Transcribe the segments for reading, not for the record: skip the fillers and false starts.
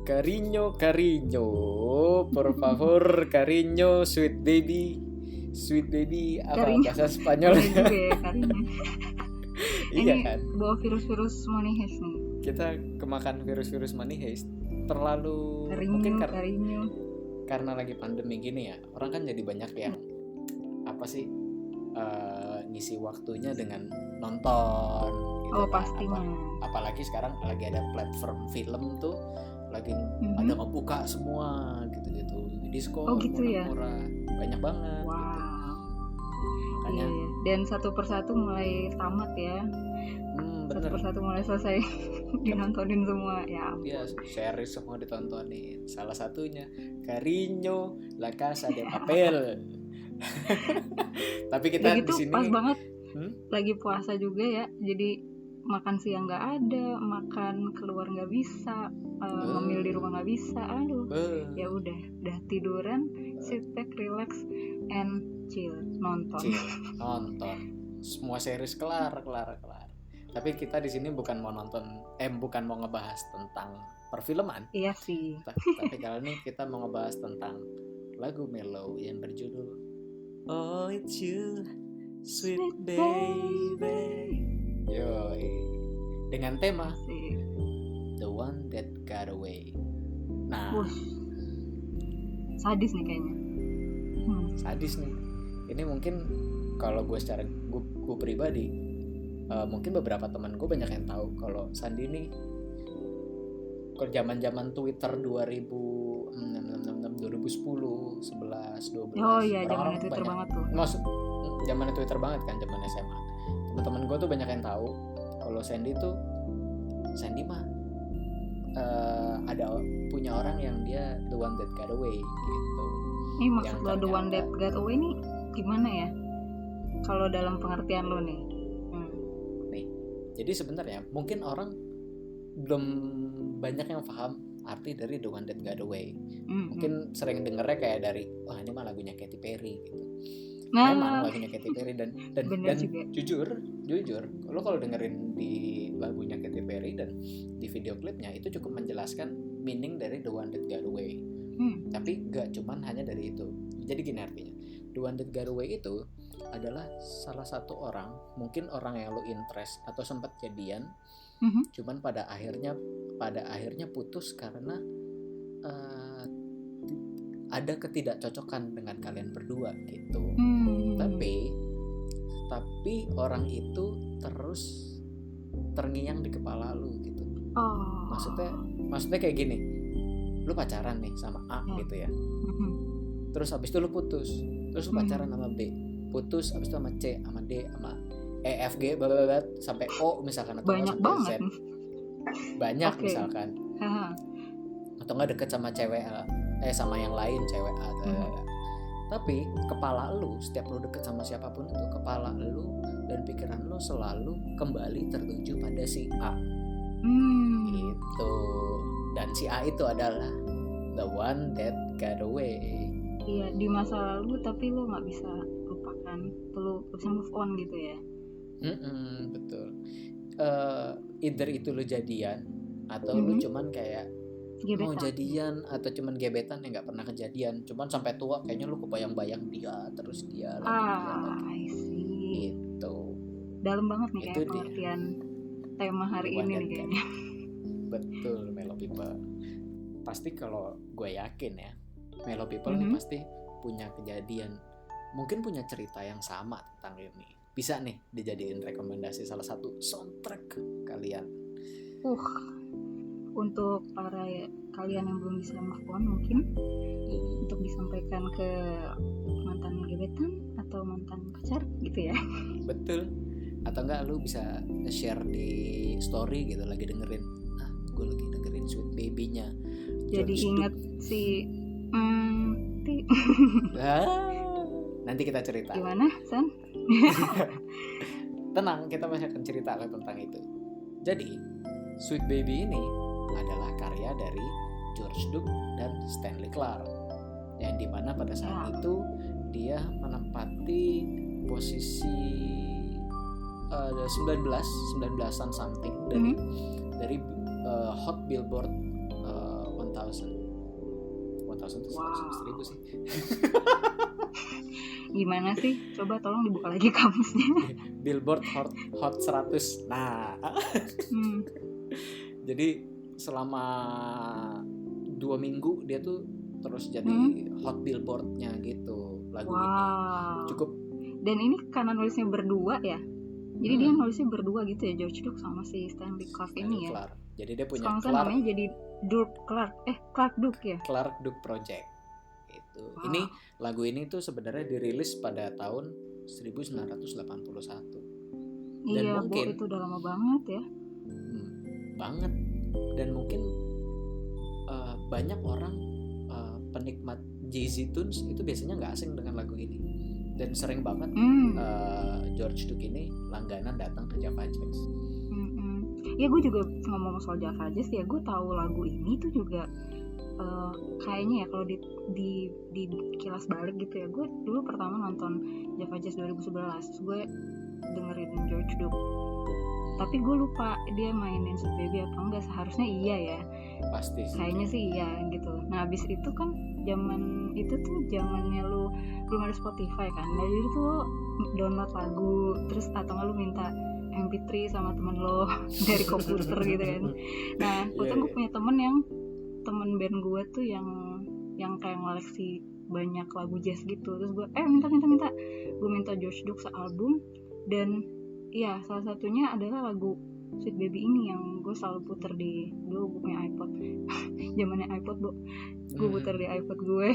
Cariño, cariño, por favor, cariño, sweet baby, apa Cariño. bahasa Spanyol? Bener juga ya cariño. Iya Ini kan, bawa virus-virus money heist nih. kita kemakan virus money heist terlalu mungkin Cariño. karena lagi pandemi gini ya, orang kan jadi banyak yang apa sih ngisi waktunya dengan nonton gitu Oh kan. pastinya. Apalagi sekarang lagi ada platform film tuh lagi Mhm. ada ngebuka semua gitu-gitu, diskon Oh, gitu ya? murah-murah, banyak banget Wow. gitu. Iya, Makanya iya. Dan satu persatu mulai tamat ya. Satu bener persatu mulai selesai dinontonin semua ya. dia series semua ditontonin, salah satunya Cariño, La Casa de Papel. Tapi kita Udah di gitu sini pas banget hmm? lagi puasa juga ya. Jadi makan siang nggak ada, makan keluar nggak bisa, ngemil di rumah nggak bisa. Aduh. Ya udah tiduran, sit back, relax, and chill, nonton. Semua series kelar. Tapi kita di sini bukan mau ngebahas tentang perfilman. Iya sih. Tapi kali ini kita mau ngebahas tentang lagu mellow yang berjudul Oh It's You, Sweet Baby. Yoi. Dengan tema The One That Got Away. Nah, sadis nih kayaknya. Sadis nih. Ini mungkin kalau gue secara gue pribadi, mungkin beberapa teman gue banyak yang tahu kalau Sandi ini kalau zaman Twitter 2010, 11, 12. Oh iya, zaman Twitter banget tuh. Maksud zaman Twitter banget kan, zaman SMA. Teman-teman gue tuh banyak yang tahu kalau Sandy mah ada punya orang yang dia the one that got away gitu. Ini maksud lo the one that got away nih gimana ya? Kalau dalam pengertian lo nih. Nih, jadi sebenarnya mungkin orang belum banyak yang paham arti dari the one that got away. Mungkin sering dengernya kayak dari wah ini mah lagunya Katy Perry gitu. Memang lagunya Katy Perry dan jujur lo kalau dengerin di lagunya Katy Perry dan di video klipnya itu cukup menjelaskan meaning dari the one that got away. Tapi gak cuman hanya dari itu. Jadi gini artinya, the one that got away itu adalah salah satu orang, mungkin orang yang lo interest atau sempat jadian, cuman pada akhirnya putus karena ada ketidakcocokan dengan kalian berdua gitu. Tapi orang itu terus terngiang di kepala lu gitu. Maksudnya kayak gini, lu pacaran nih sama A gitu ya. Terus abis itu lu putus, terus lu pacaran sama B, putus abis itu sama C, sama D, sama E, F, G, blablabla sampai O misalkan, atau banyak sampai banget. Z. Banyak misalkan. Atau enggak deket sama cewek sama yang lain cewek A. Tapi kepala lu, setiap lu deket sama siapapun itu, kepala lu dan pikiran lu selalu kembali tertuju pada si A. Gitu. Dan si A itu adalah the one that got away. Iya, di masa lalu tapi lu nggak bisa lupakan, lu bisa move on gitu ya. Betul. Either itu lu jadian atau lu cuman kayak gebetan. mau jadian atau cuman gebetan yang nggak pernah kejadian, cuman sampai tua kayaknya lu kebayang-bayang dia terus dia I see. Itu dalam banget nih kayak pengertian tema hari ini nih kayaknya. Betul, Mellow People. Pasti kalau gue yakin ya, Mellow People nih pasti punya kejadian, mungkin punya cerita yang sama tentang ini. Bisa nih dijadiin rekomendasi salah satu soundtrack kalian. Untuk para kalian yang belum bisa move on mungkin untuk disampaikan ke mantan gebetan atau mantan pacar gitu ya. Betul. Atau enggak lu bisa share di story gitu lagi dengerin. Gue lagi dengerin Sweet Baby-nya. Jadi inget si nanti kita cerita. Gimana, San? Tenang, kita masih akan cerita tentang itu. Jadi, Sweet Baby ini adalah karya dari George Duke dan Stanley Clarke, yang dimana pada saat itu dia menempati posisi 19an something dari Hot Billboard 1000 1000 tuh 100.000 sih. Gimana sih? Coba tolong dibuka lagi kamusnya. Billboard Hot 100. Nah, jadi selama 2 minggu dia tuh terus jadi hot billboardnya gitu lagu ini. Cukup. Dan ini karena nulisnya berdua ya. Jadi dia nulisnya berdua gitu ya, George Duke sama si Stanley Clarke ini ya. Clarke. Jadi dia punya Clarke namanya jadi Clarke Duke ya. Clarke Duke Project. Itu. Ini lagu ini tuh sebenarnya dirilis pada tahun 1981. Dan iya, mungkin itu udah lama banget ya. Banget. Dan mungkin banyak orang penikmat jazzy tunes itu biasanya nggak asing dengan lagu ini. Dan sering banget George Duke ini langganan datang ke Java Jazz. Ya gue juga ngomong soal Java Jazz ya, gue tahu lagu ini tuh juga kayaknya ya kalau di kilas balik gitu ya, gue dulu pertama nonton Java Jazz 2011 gue dengerin George Duke, tapi gue lupa dia mainin Sweet Baby apa enggak. Seharusnya iya ya, pasti sih kayaknya sih iya gitu. Nah abis itu kan zaman itu tuh zamannya lu belum ada Spotify kan, nah jadi tuh lo download lagu terus atau nggak lu minta MP3 sama temen lo dari komputer gitu kan. Nah waktu gue punya temen band gue tuh yang kayak ngoleksi banyak lagu jazz gitu, terus gue minta George Duke sealbum. Dan iya salah satunya adalah lagu Sweet Baby ini yang gue selalu puter di, dulu gue punya iPod zamannya iPod gue puter di iPod gue.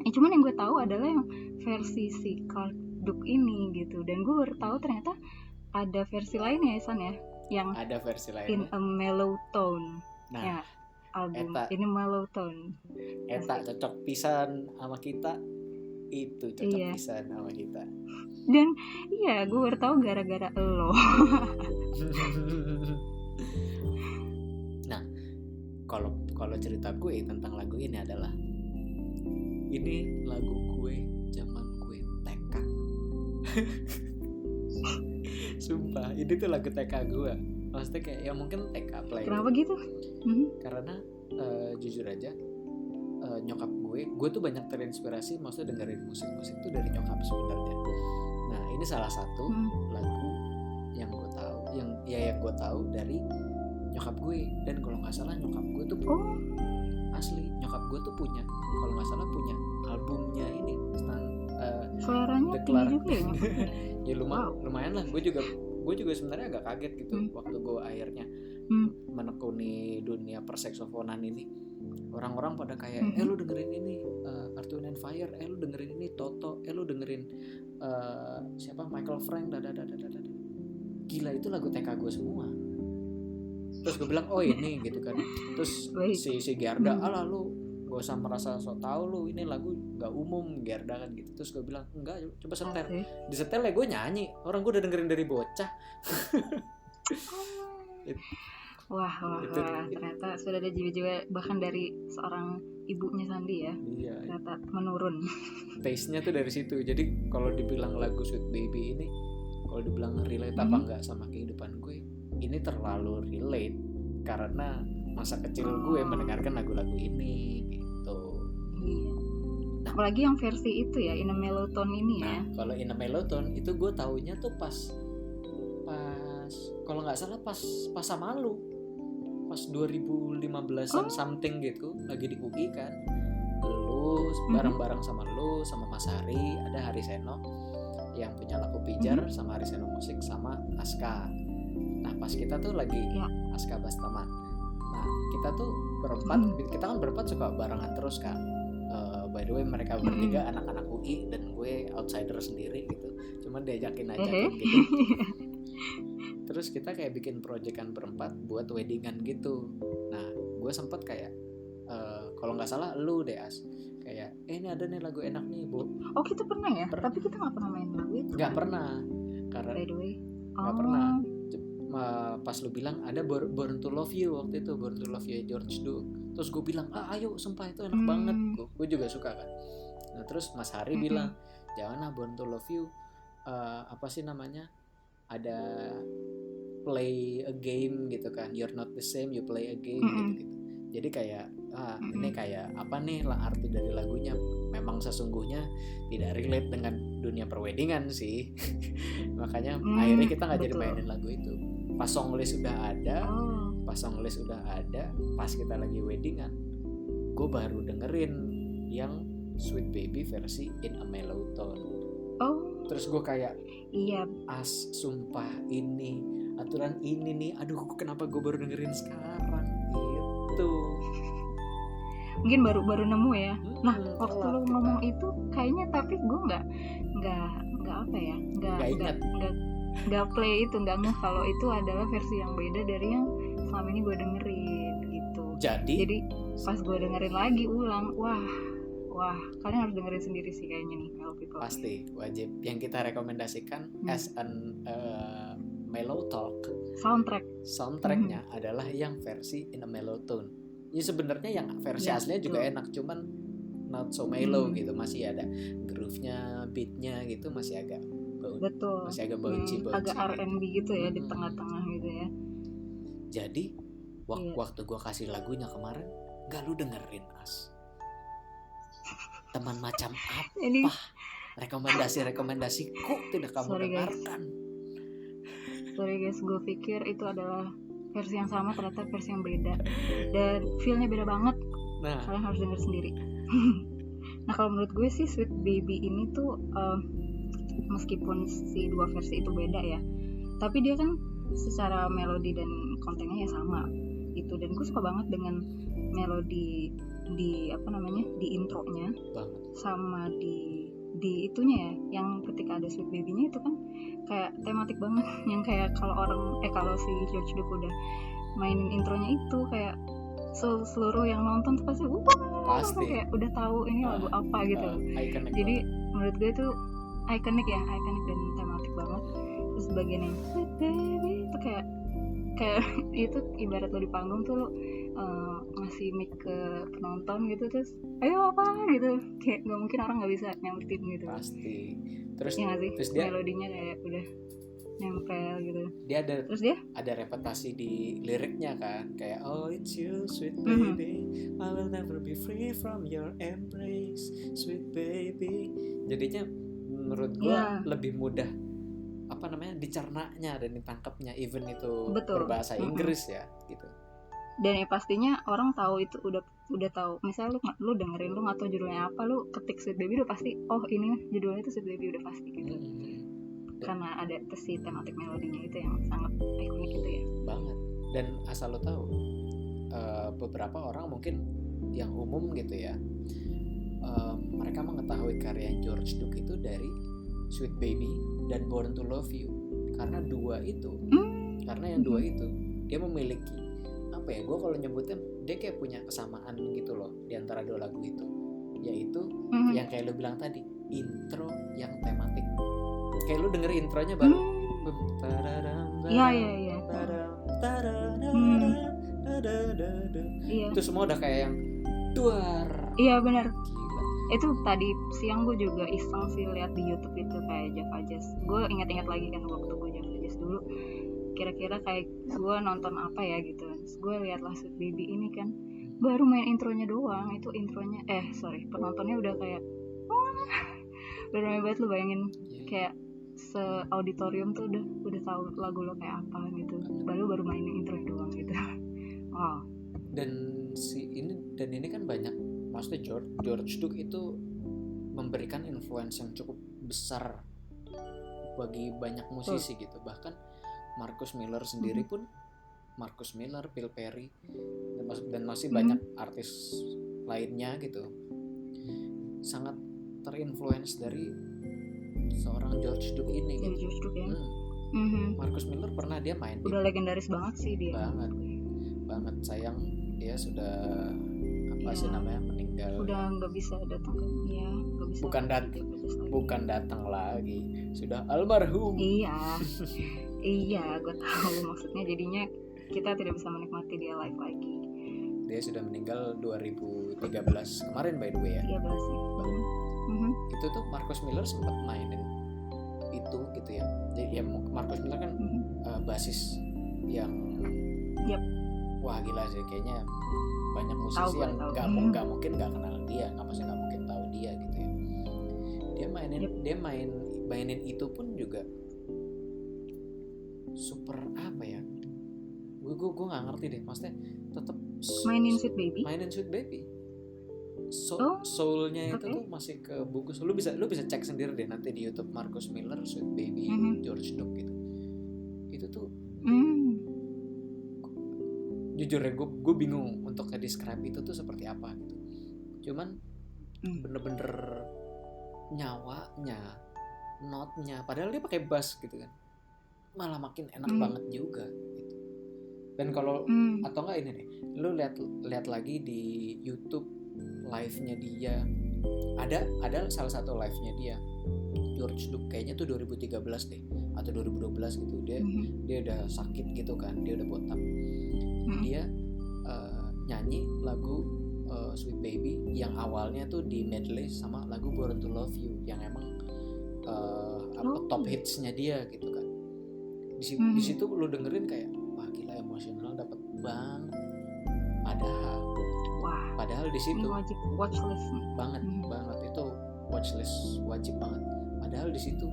Cuman yang gue tahu adalah yang versi si Clarke Duke ini gitu. Dan gue baru tahu ternyata ada versi lainnya ya San ya, yang ada versi lainnya In a Mellow Tone. Nah ya, album In a Mellow Tone eta cocok pisan sama kita, itu cocok pisan sama kita. Dan iya gue baru tahu gara-gara lo. Nah kalau cerita gue tentang lagu ini adalah, ini lagu gue zaman gue TK. Sumpah ini tuh lagu TK gue. Maksudnya kayak ya mungkin TK play. Kenapa gitu? Karena jujur aja nyokap gue tuh banyak terinspirasi maksudnya dengerin musik tuh dari nyokap sebenarnya. Nah ini salah satu lagu yang gue tahu, yang gue tahu dari nyokap gue. Dan kalau nggak salah nyokap gue tuh asli nyokap gue tuh punya, kalau nggak salah punya albumnya ini suaranya tinggi juga ya. Ya lumayan lah. Gue juga sebenarnya agak kaget gitu waktu gue akhirnya menekuni dunia perseksofonan ini. Orang-orang pada kayak lu dengerin ini Earth, Wind and Fire, lu dengerin ini Toto, lu dengerin siapa Michael Frank, gila itu lagu TK gue semua. Terus gue bilang oh ini gitu kan. Terus si Gerda, alah lu gak usah merasa sok tahu lu, ini lagu gak umum Gerda kan gitu. Terus gue bilang enggak, coba setel. Di setel ya gue nyanyi, orang gue udah dengerin dari bocah. Wah, ternyata sudah ada jiwa-jiwa bahkan dari seorang ibunya Sandi ya. Iya. Ternyata menurun. Taste-nya tuh dari situ. Jadi kalau dibilang lagu Sweet Baby ini, kalau dibilang relate apa enggak sama kehidupan gue, ini terlalu relate karena masa kecil gue mendengarkan lagu-lagu ini gitu. Iya. Nah, apalagi yang versi itu ya, In a Mellow Tone ini ya. Nah, kalau In a Mellow Tone itu gue taunya tuh pas kalau nggak salah pas sama lu. Pas 2015an something gitu, lagi di UI kan. Lu bareng-bareng sama lu, sama Mas Hari, ada Hari Seno yang punya Laku Pijar, sama Hari Seno Musik, sama Aska. Nah pas kita tuh lagi Aska Bastaman. Nah kita tuh berempat, kita kan berempat suka barengan terus kan. By the way mereka bertiga anak-anak UI dan gue outsider sendiri gitu. Cuman diajakin gitu. Terus kita kayak bikin proyekan berempat buat weddingan gitu. Nah gue sempet kayak kalau nggak salah lu deh As, kayak ini ada nih lagu enak nih Bu. Oh kita pernah ya? Tapi kita nggak pernah main lagu itu. Nggak pernah, karena nggak pernah. Pas lu bilang ada Born to Love You waktu itu, Born to Love You George Duke. Terus gue bilang ayo sumpah itu enak banget. Gue juga suka kan. Nah terus Mas Hari bilang jangan lah Born to Love You, apa sih namanya, ada play a game gitu kan, you're not the same, you play a game gitu. Jadi kayak ini kayak apa nih lah arti dari lagunya. Memang sesungguhnya tidak relate dengan dunia perweddingan sih. Makanya akhirnya kita nggak jadi mainin lagu itu. Pas song list udah ada, pas kita lagi weddingan, gue baru dengerin yang Sweet Baby versi In a Mellow Tone. Terus gue kayak, iya, sumpah ini aturan ini nih, aduh kenapa gue baru dengerin sekarang gitu. Mungkin baru nemu ya. Nah, waktu lu ngomong itu kayaknya, tapi gue nggak apa ya, nggak play itu, nggak ngeh kalau itu adalah versi yang beda dari yang selama ini gue dengerin gitu. Jadi pas gue dengerin lagi ulang, wah kalian harus dengerin sendiri sih kayaknya nih, Mellow People. Pasti wajib. Yang kita rekomendasikan as an Mellow Talk soundtracknya adalah yang versi In a Mellow Tone. Ya sebenarnya yang versi aslinya juga enak, cuman not so mellow gitu, masih ada groove-nya, beat-nya gitu, masih agak bouncy, agak R&B gitu ya, di tengah-tengah gitu ya. Jadi waktu gue kasih lagunya kemarin, gak lu dengerin teman macam apa ini? Rekomendasiku tidak kamu dengarkan. Sorry guys, gue pikir itu adalah versi yang sama, ternyata versi yang beda dan feel-nya beda banget. Nah, kalian harus denger sendiri. Nah, kalau menurut gue sih Sweet Baby ini tuh meskipun si dua versi itu beda ya, tapi dia kan secara melodi dan kontennya ya sama gitu. Dan gue suka banget dengan melodi di intronya sama di itunya ya, yang ketika ada Sweet Baby-nya itu kan kayak tematik banget, yang kayak kalau si George Duke udah mainin intronya itu kayak seluruh yang nonton tuh pasti kayak udah tahu ini lagu apa gitu. Jadi menurut gue itu ikonik dan tematik banget. Terus bagian yang Sweet Baby itu kayak itu ibarat lo di panggung tuh lo ngasih mic ke penonton gitu, terus ayo apa gitu, kayak nggak mungkin orang nggak bisa nyautin gitu. Pasti. Terus dia melodinya kayak udah nempel gitu. Terus dia ada repetasi di liriknya kan, kayak oh it's you sweet baby, I will never be free from your embrace, sweet baby. Jadinya menurut gua lebih mudah dicernanya dan ditangkapnya, even itu berbahasa Inggris ya gitu. Dan ya pastinya orang tahu itu, udah tahu. Misalnya lu dengerin, lu nggak tahu judulnya apa, lu ketik Sweet Baby udah pasti, oh ini judulnya itu Sweet Baby, udah pasti gitu. Karena ada si tematik melodinya itu yang sangat ikonik itu ya. Banget. Dan asal lo tahu, beberapa orang mungkin yang umum gitu ya, mereka mengetahui karya George Duke itu dari Sweet Baby dan Born to Love You, karena yang dua itu dia memiliki gue kalau nyebutnya dia kayak punya kesamaan gitu loh di antara dua lagu itu, yaitu yang kayak lo bilang tadi, intro yang tematik. Kayak lo denger intronya baru itu semua udah kayak yang duar. Iya benar. Itu tadi siang gue juga iseng sih lihat di YouTube itu kayak Java Jazz. Gue ingat-ingat lagi kan waktu gue Java Jazz dulu, kira-kira kayak gue nonton apa ya gitu. Terus gue liatlah Sweet Baby ini kan, baru main intronya doang, itu intronya penontonnya udah kayak udah ramai banget. Lu bayangin kayak se-auditorium tuh udah tahu lagu lo kayak apa gitu, baru mainin intro doang gitu. Dan ini kan banyak, maksudnya George Duke itu memberikan influence yang cukup besar bagi banyak musisi gitu. Bahkan Marcus Miller sendiri pun, Marcus Miller, Phil Perry, dan masih banyak artis lainnya gitu, sangat terinfluence dari seorang George Duke ini gitu. George Duke ya. Marcus Miller pernah dia main, udah legendaris banget sih dia. Banget. Sayang dia sudah meninggal. Udah nggak bisa datang kan? Iya, nggak bisa. Bukan datang lagi, sudah almarhum. Iya, gue tahu maksudnya. Jadinya kita tidak bisa menikmati dia live lagi. Dia sudah meninggal 2013 kemarin by the way ya. 13 ya. Itu tuh Marcus Miller sempat mainin itu gitu ya. Jadi ya Marcus Miller kan basis yang wah gila sih, kayaknya banyak musisi Tahu, yang tahu. nggak mungkin nggak kenal dia, nggak mungkin tahu dia gitu ya. Dia mainin itu pun juga super apa ya, gue nggak ngerti deh, maksudnya tetap mainin Sweet Baby. Soulnya itu tuh masih kebungkus. Lu bisa cek sendiri deh nanti di YouTube, Marcus Miller, Sweet Baby, George Duke gitu. Itu tuh jujur ya, gue bingung untuk nge-describe itu tuh seperti apa gitu. Cuman bener-bener nyawanya, notnya, padahal dia pakai bass gitu kan, malah makin enak banget juga gitu. Dan kalau atau enggak ini nih, lu lihat lagi di YouTube live-nya dia, ada salah satu live-nya dia George Duke, kayaknya tuh 2013 deh atau 2012 gitu. Dia udah sakit gitu kan, dia udah botak. Dia nyanyi lagu Sweet Baby yang awalnya tuh di medley sama lagu Born to Love You yang emang top hitsnya dia gitu kan. Di situ lu dengerin kayak wah gila, emosional dapet banget. Padahal di situ wajib watchlist banget itu watchlist wajib banget. Padahal di situ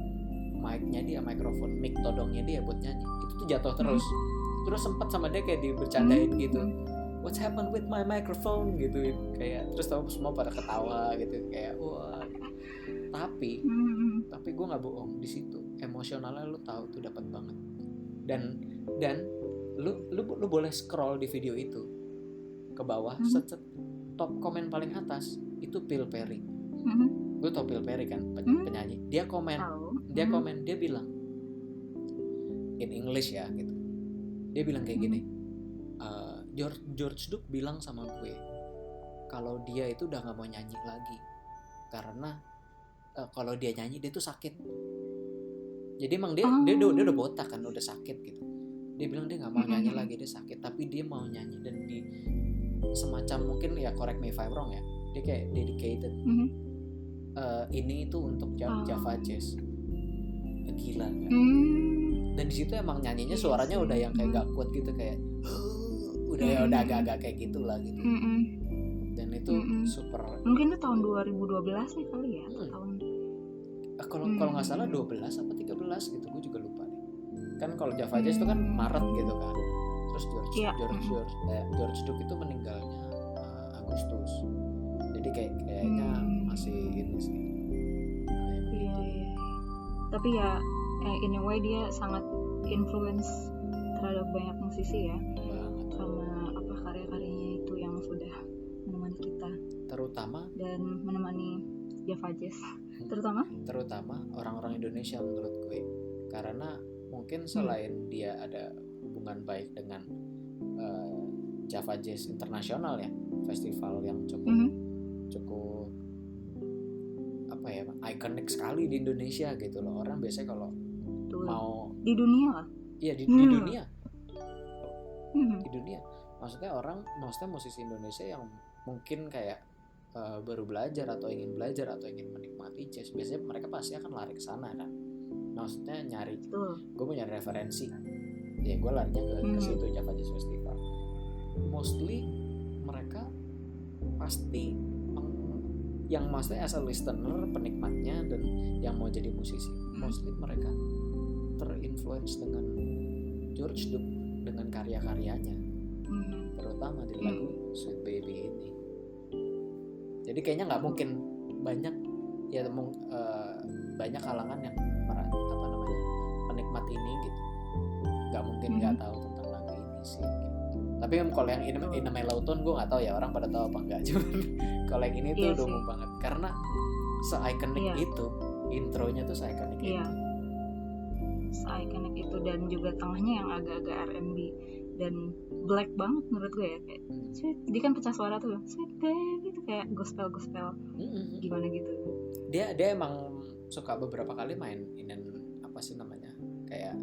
mikrofon mic todongnya dia buat nyanyi itu tuh jatuh terus sempat sama dia kayak dibercandain gitu, what's happened with my microphone gitu kayak, terus tahu semua pada ketawa gitu kayak wah. Tapi gue nggak bohong, di situ emosionalnya lu tahu tuh dapat banget. Dan lu boleh scroll di video itu ke bawah, top komen paling atas itu Phil Perry. Gue tau Phil Perry kan, penyanyi. Dia komen, dia bilang in English ya gitu. Dia bilang kayak gini, George Duke bilang sama gue kalau dia itu udah nggak mau nyanyi lagi karena kalau dia nyanyi dia tuh sakit. Jadi emang dia udah botak kan, udah sakit gitu. Dia bilang dia nggak mau nyanyi lagi, dia sakit, tapi dia mau nyanyi. Dan di semacam mungkin ya, correct me if I'm wrong ya, dia kayak dedicated ini itu untuk Java Jazz. Gila kan? Dan di situ emang nyanyinya suaranya udah yang kayak gak kuat gitu, kayak udah agak-agak kayak gitulah gitu. Dan itu super. Mungkin itu tahun 2012 nih kali ya, tahun. Kalau nggak salah 12 apa 13 gitu, gue juga lupa deh. Kan kalau Java Jazz itu kan Maret gitu kan. Terus George Duke itu meninggalnya Agustus. Jadi kayaknya masih ini sih. Iya. Tapi ya anyway dia sangat influence terhadap banyak musisi ya. Banget. Sama karya-karyanya itu yang sudah menemani kita. Terutama dan menemani Java Jazz. Terutama orang-orang Indonesia menurut gue. Karena mungkin selain dia ada hubungan baik dengan Java Jazz Internasional ya, festival yang cukup apa ya, ikonik sekali di Indonesia gitu loh. Orang biasanya kalau mau di dunia lah. Iya di dunia. Di dunia. Maksudnya musisi Indonesia yang mungkin kayak baru belajar atau ingin menikmati jazz, biasanya mereka pasti akan lari ke sana kan. Maksudnya gue mau nyari referensi, ya gue larinya ke situ, Java Jazz Festival. Mostly mereka pasti yang maksudnya as a listener, penikmatnya, dan yang mau jadi musisi, mostly mereka terinfluence dengan George Duke, dengan karya-karyanya, terutama di lagu Sweet Baby ini. Jadi kayaknya nggak mungkin banyak kalangan yang penikmat ini gitu, nggak mungkin nggak tahu tentang lagu ini sih gitu. Tapi kalau yang In a Mellow Tone gue nggak tahu ya orang pada tahu apa enggak. Cuman kalau yang ini tuh udah umum banget karena se-ikonik itu, intronya tuh se-ikonik itu. Se-ikonik itu, dan juga tengahnya yang agak-agak R&B dan black banget menurut gue ya, kayak sweet, dia kan pecah suara tuh sweet baby gitu, kayak gospel gimana gitu. Dia emang suka beberapa kali main apa sih namanya, kayak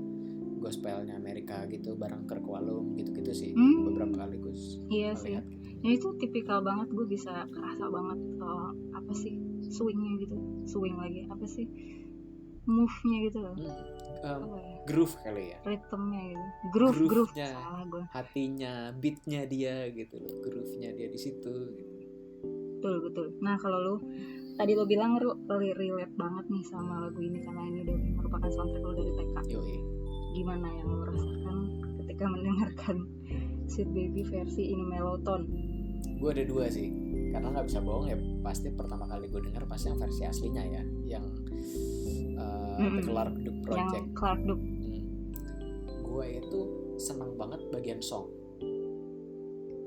gospelnya Amerika gitu bareng Kirk Whalum gitu-gitu sih. Beberapa kali gue melihat gitu. Nah itu tipikal banget, gue bisa kerasa banget apa sih swingnya gitu, swing lagi apa sih move-nya gitu loh. groove kali ya, ritmenya gitu, groove-nya, salah gue, hatinya, beatnya dia gitu loh, groove-nya dia di situ gitu. Betul. Nah kalau lu tadi lo bilang relate banget nih sama lagu ini karena ini udah merupakan soundtrack lo dari TK. Yoi. Gimana yang lo rasakan ketika mendengarkan Sweet Baby versi In a Mellow Tone? Gue ada dua sih, karena nggak bisa bohong ya, pasti pertama kali gue denger pasti yang versi aslinya ya, yang The Clark Duke Project. Yang Clark Duke. Gue itu seneng banget bagian song.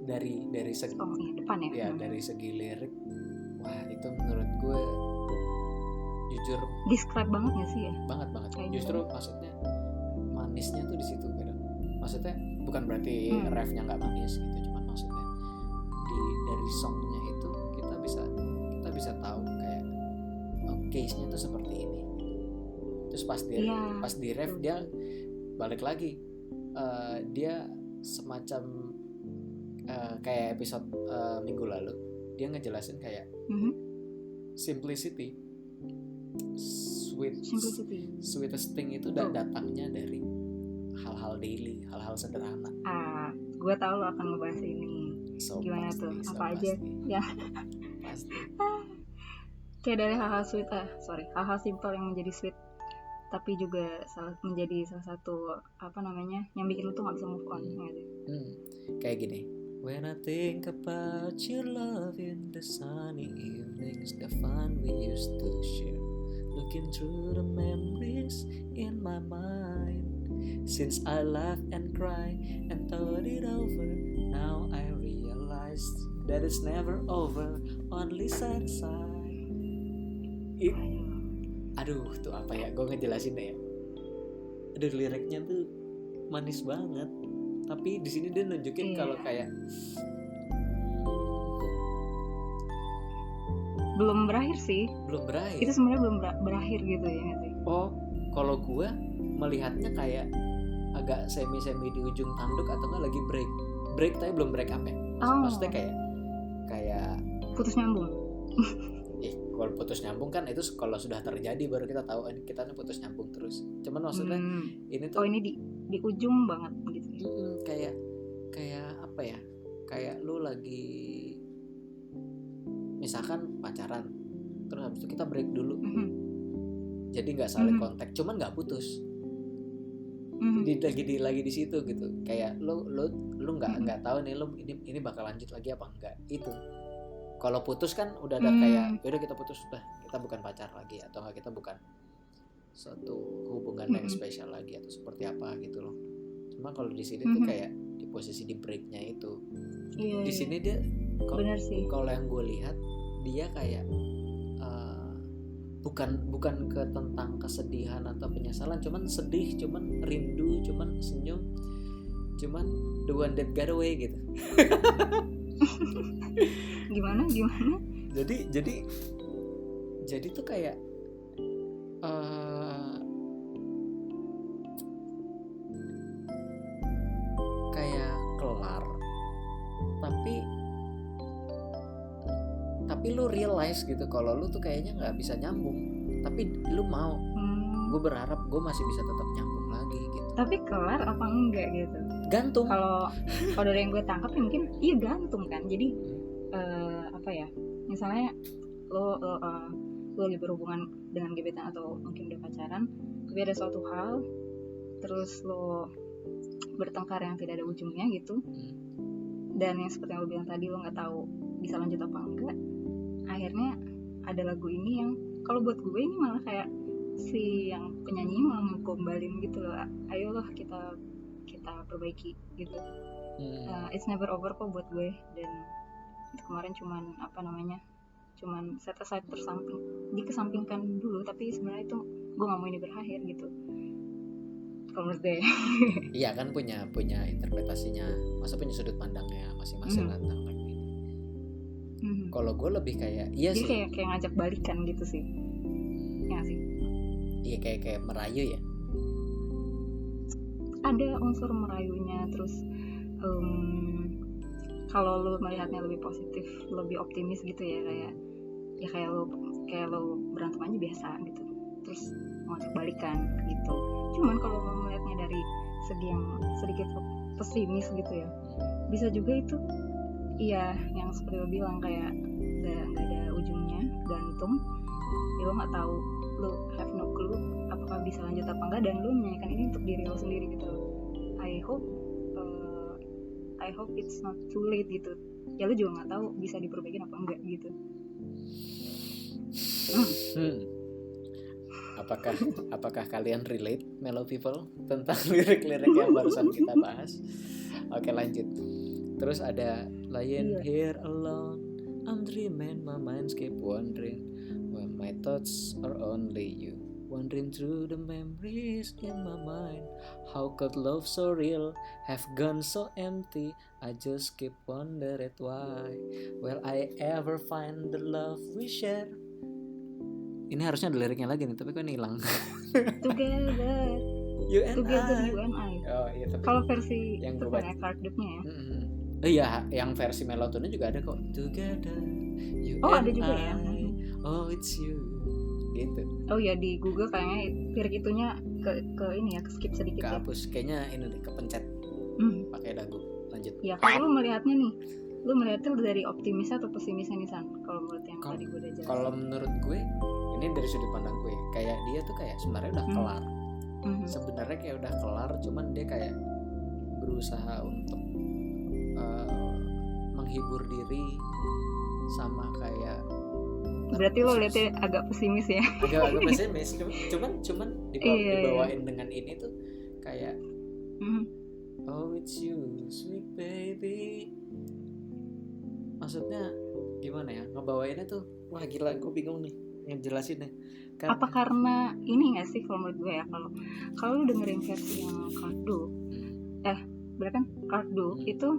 Dari segi depan ya. Dari segi lirik, wah itu menurut gue jujur describe banget nggak sih ya? Banget. Justru maksudnya manisnya tuh di situ gitu. Maksudnya bukan berarti refnya nggak manis gitu, cuman maksudnya dari songnya itu kita bisa tahu kayak case-nya tuh seperti ini. Terus pas di ref dia balik lagi, dia semacam kayak episode minggu lalu dia ngejelasin kayak simplicity sweetest thing itu datangnya dari hal-hal daily, hal-hal sederhana. Gue tahu lo akan ngebahas ini. Gimana tuh? Apa aja ya? Pasti. Kayak dari hal-hal sweet, hal-hal simpel yang menjadi sweet, tapi juga menjadi salah satu yang bikin lo tuh nggak bisa move on. Kayak gini. When I think about your love in the sunny evenings, the fun we used to share, looking through the memories in my mind. Since I laughed and cried and thought it over, now I realize that it's never over, only sad side. Aduh, tuh apa ya? Gue ngejelasin deh ya. Aduh, liriknya tuh manis banget. Tapi di sini dia nunjukin kalau kayak belum berakhir sih. Itu sebenarnya belum berakhir gitu ya sih. Oh, kalau gue melihatnya kayak agak semi di ujung tanduk atau enggak lagi break tapi belum break up ya. Maksudnya kayak putus nyambung. Kalau putus nyambung kan itu kalau sudah terjadi baru kita tahu kita nih putus nyambung terus. Cuman maksudnya ini tuh ini di ujung banget gitu. Kayak apa ya? Kayak lu lagi misalkan pacaran, terus habis itu kita break dulu. Jadi nggak saling kontak, cuman nggak putus. Lagi di situ gitu. Kayak lu nggak tahu nih lu ini bakal lanjut lagi apa enggak. Itu. Kalau putus kan udah ada kayak udah kita putus, udah kita bukan pacar lagi atau enggak kita bukan suatu hubungan yang spesial lagi atau seperti apa gitu loh. Cuma kalau di sini tuh kayak di posisi di breaknya itu, di sini dia kalau yang gue lihat dia kayak bukan ke tentang kesedihan atau penyesalan, cuman sedih, cuman rindu, cuman senyum, cuman the one that got away gitu. Gimana? Jadi tuh kayak kelar, tapi lu realize gitu kalau lu tuh kayaknya nggak bisa nyambung, tapi lu mau. Gue berharap gue masih bisa tetap nyambung lagi gitu. Tapi kelar apa enggak gitu? Gantung. Kalau dari yang gue tangkap mungkin gantung kan. Jadi misalnya lo lagi berhubungan dengan gebetan atau mungkin udah pacaran, tapi ada suatu hal terus lo bertengkar yang tidak ada ujungnya gitu, dan yang seperti yang lo bilang tadi, lo nggak tahu bisa lanjut apa enggak. Akhirnya ada lagu ini yang kalau buat gue ini malah kayak si yang penyanyi malah ngegombalin gitu loh, ayolah kita perbaiki gitu. It's never over kok buat gue. Dan kemarin cuman set aside dikesampingkan dulu, tapi sebenarnya itu gue nggak mau ini berakhir gitu kalau menurut gue. Iya kan punya interpretasinya, masa punya sudut pandangnya masing-masing tentang lagu ini. Kalau gue lebih kayak jadi sih kayak ngajak balikan gitu sih, ya sih. Iya kayak merayu ya, ada unsur merayunya. Terus kalau lo melihatnya lebih positif, lebih optimis gitu ya, kayak lo berantem aja biasa gitu. Terus ngajak balikan gitu. Cuman kalau melihatnya dari segi yang sedikit pesimis gitu ya, bisa juga itu iya yang seperti lo bilang kayak nggak ada ujungnya, gantung ya, lo nggak tahu, lo have no clue apakah bisa lanjut apa enggak, dan lo menyanyikan ini untuk diri lo sendiri gitu. I hope it's not too late gitu ya, lo juga nggak tahu bisa diperbaiki apa enggak gitu. Apakah kalian relate, Mellow People, tentang lirik-lirik yang barusan kita bahas? Oke, lanjut. Terus ada lying here alone, I'm dreaming, my mind keep wandering, when my thoughts are only you, wandering through the memories in my mind. How could love so real have gone so empty? I just keep wondering why. Will I ever find the love we share? Ini harusnya ada liriknya lagi nih, tapi kok hilang. Together you and I. Oh iya, tapi kalau versi yang itu kayak card decknya ya. Iya, yang versi Melotone juga ada kok. Together you and ada juga I. Ya. Oh it's you. Gitu. Oh ya, di Google kayaknya lirik itunya ke ini ya, ke skip sedikit. Kehapus. Kayaknya ini deh, kepencet. Pakai dagu. Lanjut. Ya, kalau lu melihatnya nih, lu melihatnya dari optimis atau pesimis nih San? Kalau menurut yang tadi gue udah jelasin. Kalau menurut gue, ini dari sudut pandang gue, kayak dia tuh kayak sebenarnya udah kelar. Sebenarnya kayak udah kelar, cuman dia kayak berusaha untuk menghibur diri sama kayak. Berarti lo lihatnya agak pesimis ya? Agak pesimis, cuman dibawain dengan ini tuh kayak oh it's you sweet baby. Maksudnya gimana ya, ngebawainnya tuh wah gila, gue bingung nih ngejelasinnya. Apa karena ini nggak sih kalau menurut gue ya, kalau lu dengerin versi yang Cardo, berarti kan Cardo itu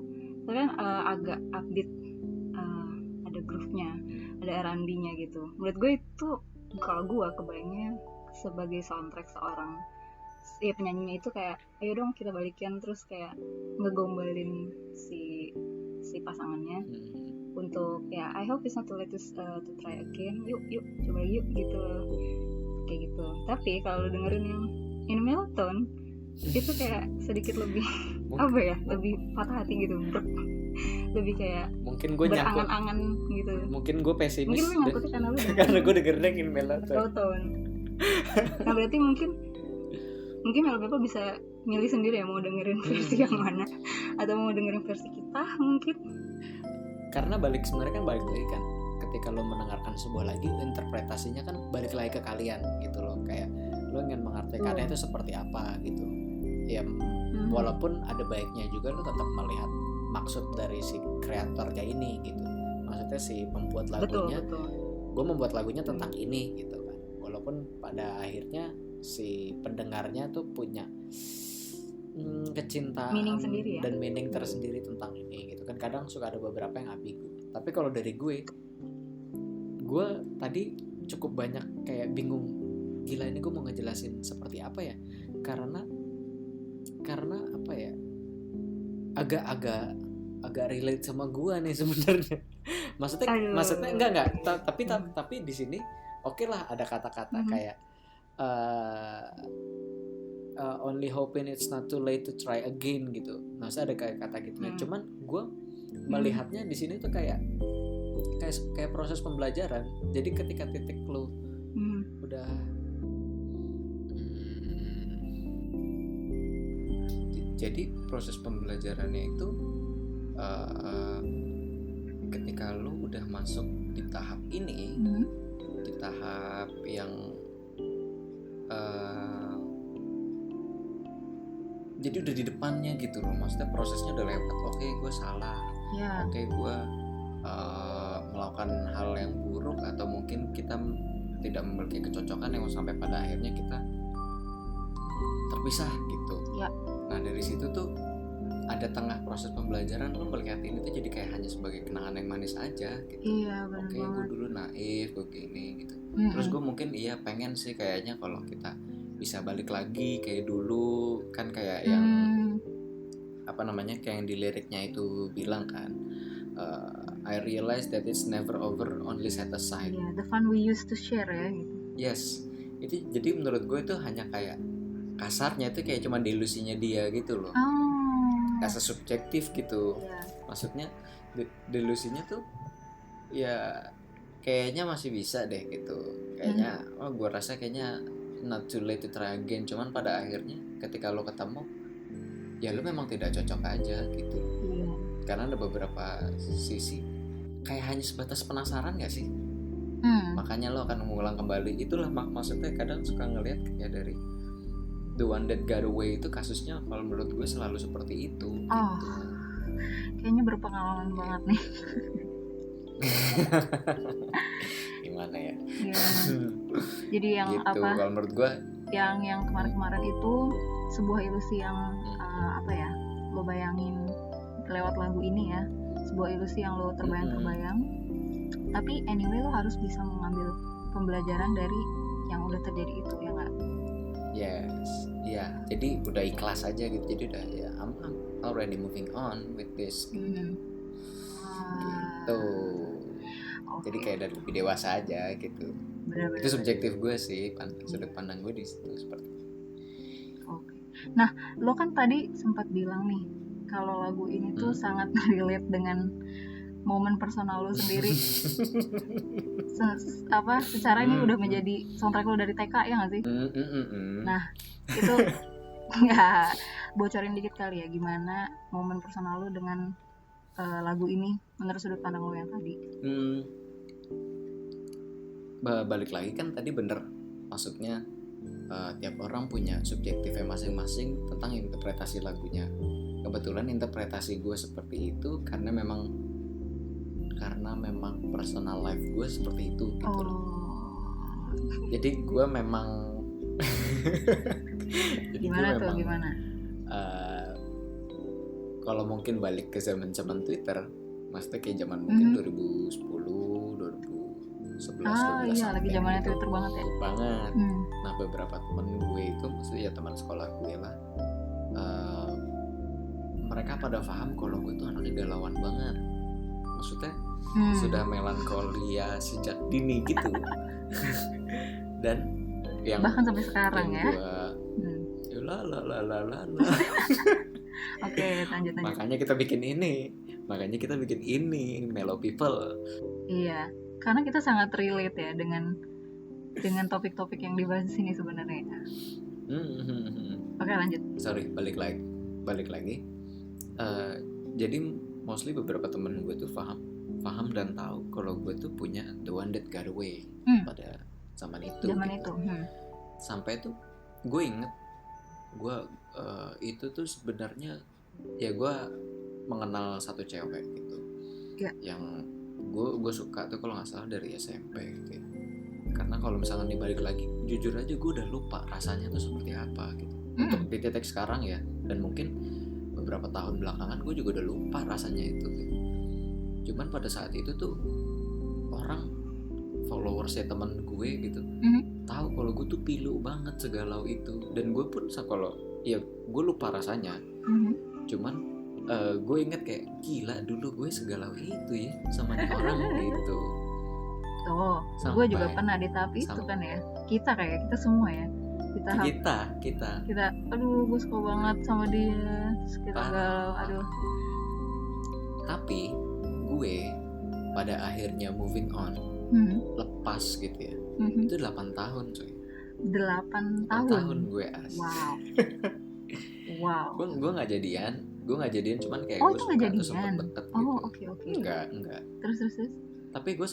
kan agak upbeat, ada groove-nya, ada R&B-nya gitu. Menurut gue itu, kalau gue kebayangnya sebagai soundtrack seorang ya penyanyinya itu kayak ayo dong kita balikan, terus kayak ngegombalin si pasangannya untuk ya I hope it's not too late to try again, yuk coba yuk gitu, kayak gitu. Tapi kalau dengerin yang In Melotone itu kayak sedikit lebih apa ya, lebih patah hati gitu, lebih kayak mungkin gue berangan-angan gitu. Mungkin gue pesimis. Mungkin lu nyangkutnya karena lu karena gue dengerin In Melotone. Nah berarti mungkin Bapak bisa milih sendiri ya mau dengerin versi yang mana, atau mau dengerin versi kita mungkin. Karena sebenarnya kan balik lagi kan, ketika lo mendengarkan sebuah lagu, interpretasinya kan balik lagi ke kalian gitu loh, kayak lo ingin mengartikannya itu seperti apa gitu ya. Walaupun ada baiknya juga lo tetap melihat maksud dari si kreatornya ini gitu, maksudnya si pembuat lagunya, gue membuat lagunya tentang ini gitu kan, walaupun pada akhirnya si pendengarnya tuh punya kecintaan meaning sendiri, ya? Dan meaning tersendiri tentang ini gitu kan. Kadang suka ada beberapa yang ambigu. Tapi kalau dari gue tadi cukup banyak kayak bingung, gila ini gue mau ngejelasin seperti apa ya, karena apa ya, agak relate sama gue nih sebenarnya. maksudnya enggak tapi di sini oke lah ada kata-kata kayak only hoping it's not too late to try again gitu. Nah, saya ada kayak kata gitu. Cuman gue melihatnya di sini tuh kayak proses pembelajaran. Jadi ketika titik lu udah jadi proses pembelajarannya itu ketika lu udah masuk di tahap ini, di tahap yang jadi udah di depannya gitu loh, maksudnya prosesnya udah lewat. Oke, gue salah, oke, gue melakukan hal yang buruk, atau mungkin kita tidak memiliki kecocokan yang sampai pada akhirnya kita terpisah gitu. Nah dari situ tuh ada tengah proses pembelajaran, lo melihat ini tuh jadi kayak hanya sebagai kenangan yang manis aja gitu. Oke, gue dulu naif, gue gini gitu. Terus gue mungkin pengen sih kayaknya kalau kita bisa balik lagi kayak dulu kan, kayak yang apa namanya, kayak yang di liriknya itu bilang kan, I realize that it's never over, only set aside. The fun we used to share ya gitu. Yes, Itu jadi menurut gue itu hanya kayak kasarnya itu kayak cuma delusinya dia gitu loh. Rasa subjektif gitu. Maksudnya delusinya tuh ya kayaknya masih bisa deh gitu. Kayaknya gue rasa kayaknya not too late to try again. Cuman pada akhirnya ketika lo ketemu ya lo memang tidak cocok aja gitu. Karena ada beberapa sisi kayak hanya sebatas penasaran gak sih? Makanya lo akan mengulang kembali. Itulah maksudnya kadang suka ngelihat kayak dari The One That Got Away itu kasusnya kalau menurut gue selalu seperti itu gitu. Kayaknya berpengalaman banget nih. Gimana ya? Jadi yang gitu, apa? Kalau menurut gue yang kemarin-kemarin itu sebuah ilusi yang apa ya? Lo bayangin lewat lagu ini ya, sebuah ilusi yang lo terbayang-terbayang. Tapi anyway lo harus bisa mengambil pembelajaran dari yang udah terjadi itu, ya nggak? Yes, ya. Jadi udah ikhlas aja gitu. Jadi udah ya, I'm already moving on with this. Gitu. Jadi kayak udah lebih dewasa aja gitu. Benar-benar. Itu subjektif gue sih, sudut pandang gue di situ seperti itu. Oke. Nah, lo kan tadi sempat bilang nih kalau lagu ini tuh sangat relate dengan momen personal lo sendiri. Secara ini udah menjadi soundtrack lo dari TK, ya nggak sih? Nah, itu nggak bocorin dikit kali ya gimana momen personal lo dengan lagu ini menurut sudut pandang lo yang tadi? Balik lagi kan tadi bener, maksudnya tiap orang punya subjektifnya masing-masing tentang interpretasi lagunya. Kebetulan interpretasi gue seperti itu karena memang personal life gue seperti itu gitu loh. Jadi gue memang gimana? Kalau mungkin balik ke zaman Twitter, maksudnya kayak zaman mungkin 2010, 2011, 2012 iya, lagi zamannya gitu. Twitter banget ya. Banget. Nah beberapa temen gue itu, maksudnya ya teman sekolah gue lah, mereka pada paham kalau gue tuh anaknya galauan banget. Maksudnya sudah melankolia sejak dini gitu. Dan yang bahkan sampai sekarang ya. Oke, lanjut. Makanya kita bikin ini Mellow People. Iya, karena kita sangat relate ya dengan topik-topik yang dibahas di sini sebenarnya. Oke, lanjut. Sorry, balik lagi. Jadi mostly beberapa temen gue tuh paham dan tahu kalau gue tuh punya The One That Got Away pada zaman itu. Sampai tuh gue inget gue itu tuh sebenarnya ya gue mengenal satu cewek gitu yang gue suka tuh kalau nggak salah dari SMP gitu ya. Karena kalau misalnya dibalik lagi jujur aja gue udah lupa rasanya tuh seperti apa gitu untuk di titik sekarang ya, dan mungkin beberapa tahun belakangan gue juga udah lupa rasanya itu gitu. Cuman pada saat itu tuh orang followersnya teman gue gitu tahu kalau gue tuh pilu banget segalau itu, dan gue pun kalau ya gue lupa rasanya. Cuman gue inget kayak gila dulu gue segalau itu ya sama nih orang gitu. Gue juga pernah di tahap itu kan ya. Kita semua ya. Kita aduh gue suka banget sama dia, terus kita galau, aduh. Tapi gue pada akhirnya moving on, lepas gitu ya. Itu 8 tahun coy. 8 tahun gue wow. Gue nggak jadian cuman kayak gue suka tuh sempet deket gitu. Oke. Enggak. Terus tapi gue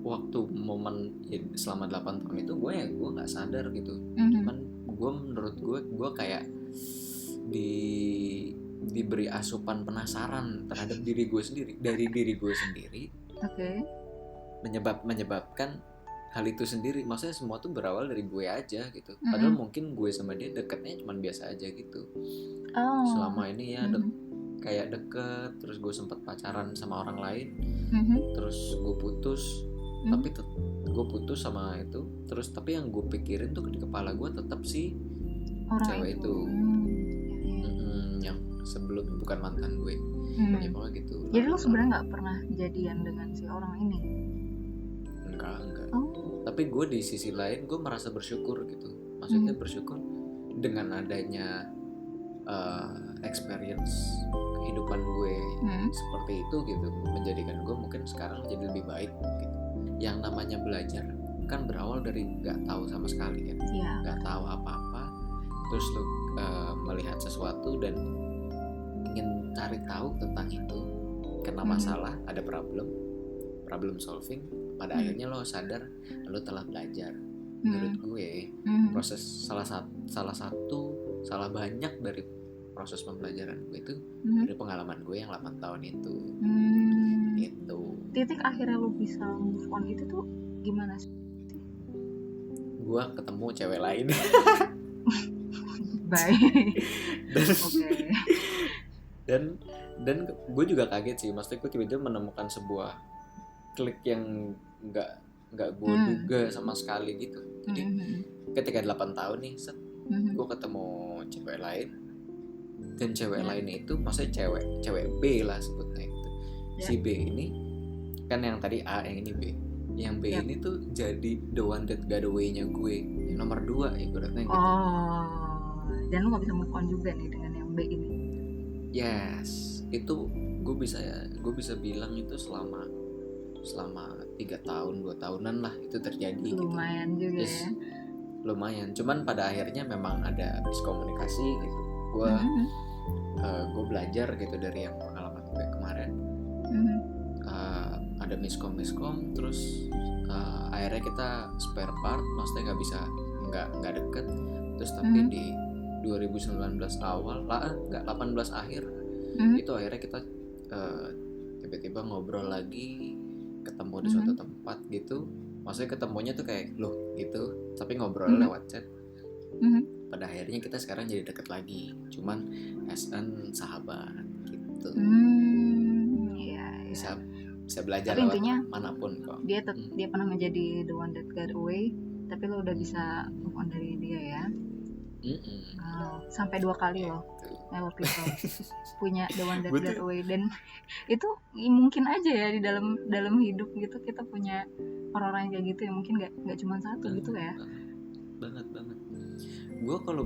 waktu momen ya, selama 8 tahun itu gue nggak sadar gitu. Cuman menurut gue kayak diberi asupan penasaran terhadap diri gue sendiri. Menyebabkan hal itu sendiri. Maksudnya semua tuh berawal dari gue aja gitu. Padahal mungkin gue sama dia deketnya cuma biasa aja gitu. Selama ini ya kayak deket, terus gue sempat pacaran sama orang lain, terus gue putus, tapi gue putus sama itu, terus tapi yang gue pikirin tuh di kepala gue tetap si cewek itu, yang sebelum bukan mantan gue, ya pokoknya gitu. Jadi lo sebenarnya nggak pernah jadian dengan si orang ini? enggak. Tapi gue di sisi lain gue merasa bersyukur gitu. Maksudnya bersyukur dengan adanya experience kehidupan gue seperti itu gitu, menjadikan gue mungkin sekarang jadi lebih baik gitu. Yang namanya belajar kan berawal dari nggak tahu sama sekali kan, nggak tahu apa-apa, terus lu melihat sesuatu dan ingin cari tahu tentang itu, kena masalah, ada problem solving, pada akhirnya lo sadar lo telah belajar. Menurut gue proses salah banyak dari proses pembelajaran gue itu dari pengalaman gue yang 8 tahun itu. Itu titik akhirnya lo bisa move on itu tuh gimana sih? Gue ketemu cewek lain. Baik. Dan gue juga kaget sih, maksudnya gue tiba-tiba menemukan sebuah klik yang nggak gue duga sama sekali gitu. Jadi ketika 8 tahun nih gue ketemu cewek lain, dan cewek lain itu maksudnya cewek B lah sebutnya gitu. Si B ini kan yang tadi A, yang ini B. Yang B ini tuh jadi the one that got away-nya gue, yang nomor 2 ibaratnya gitu. Dan lu gak bisa move on juga nih dengan yang B ini. Yes, itu gue bisa bilang itu selama 3 tahun 2 tahunan lah itu terjadi. Lumayan gitu. Juga ya. Lumayan, cuman pada akhirnya memang ada miskomunikasi gitu. Gue belajar gitu dari yang pengalaman gue kemarin. Ada miskom terus akhirnya kita spare part, maksudnya nggak deket. Terus tapi di 2019 awal lah, nggak 18 akhir itu akhirnya kita tiba-tiba ngobrol lagi, ketemu di suatu tempat gitu. Maksudnya ketemunya tuh kayak loh gitu, tapi ngobrol lewat chat. Pada akhirnya kita sekarang jadi deket lagi, cuman as an sahabat gitu. Bisa belajar tapi lewat intinya, manapun kok. Dia pernah menjadi the one that got away, tapi lo udah bisa move on dari dia ya. Sampai 2 kali loh lewat people punya the one that got away. Dan itu mungkin aja ya di dalam hidup gitu kita punya orang-orang kayak gitu yang mungkin nggak cuma satu gitu ya. Banget. Gue kalau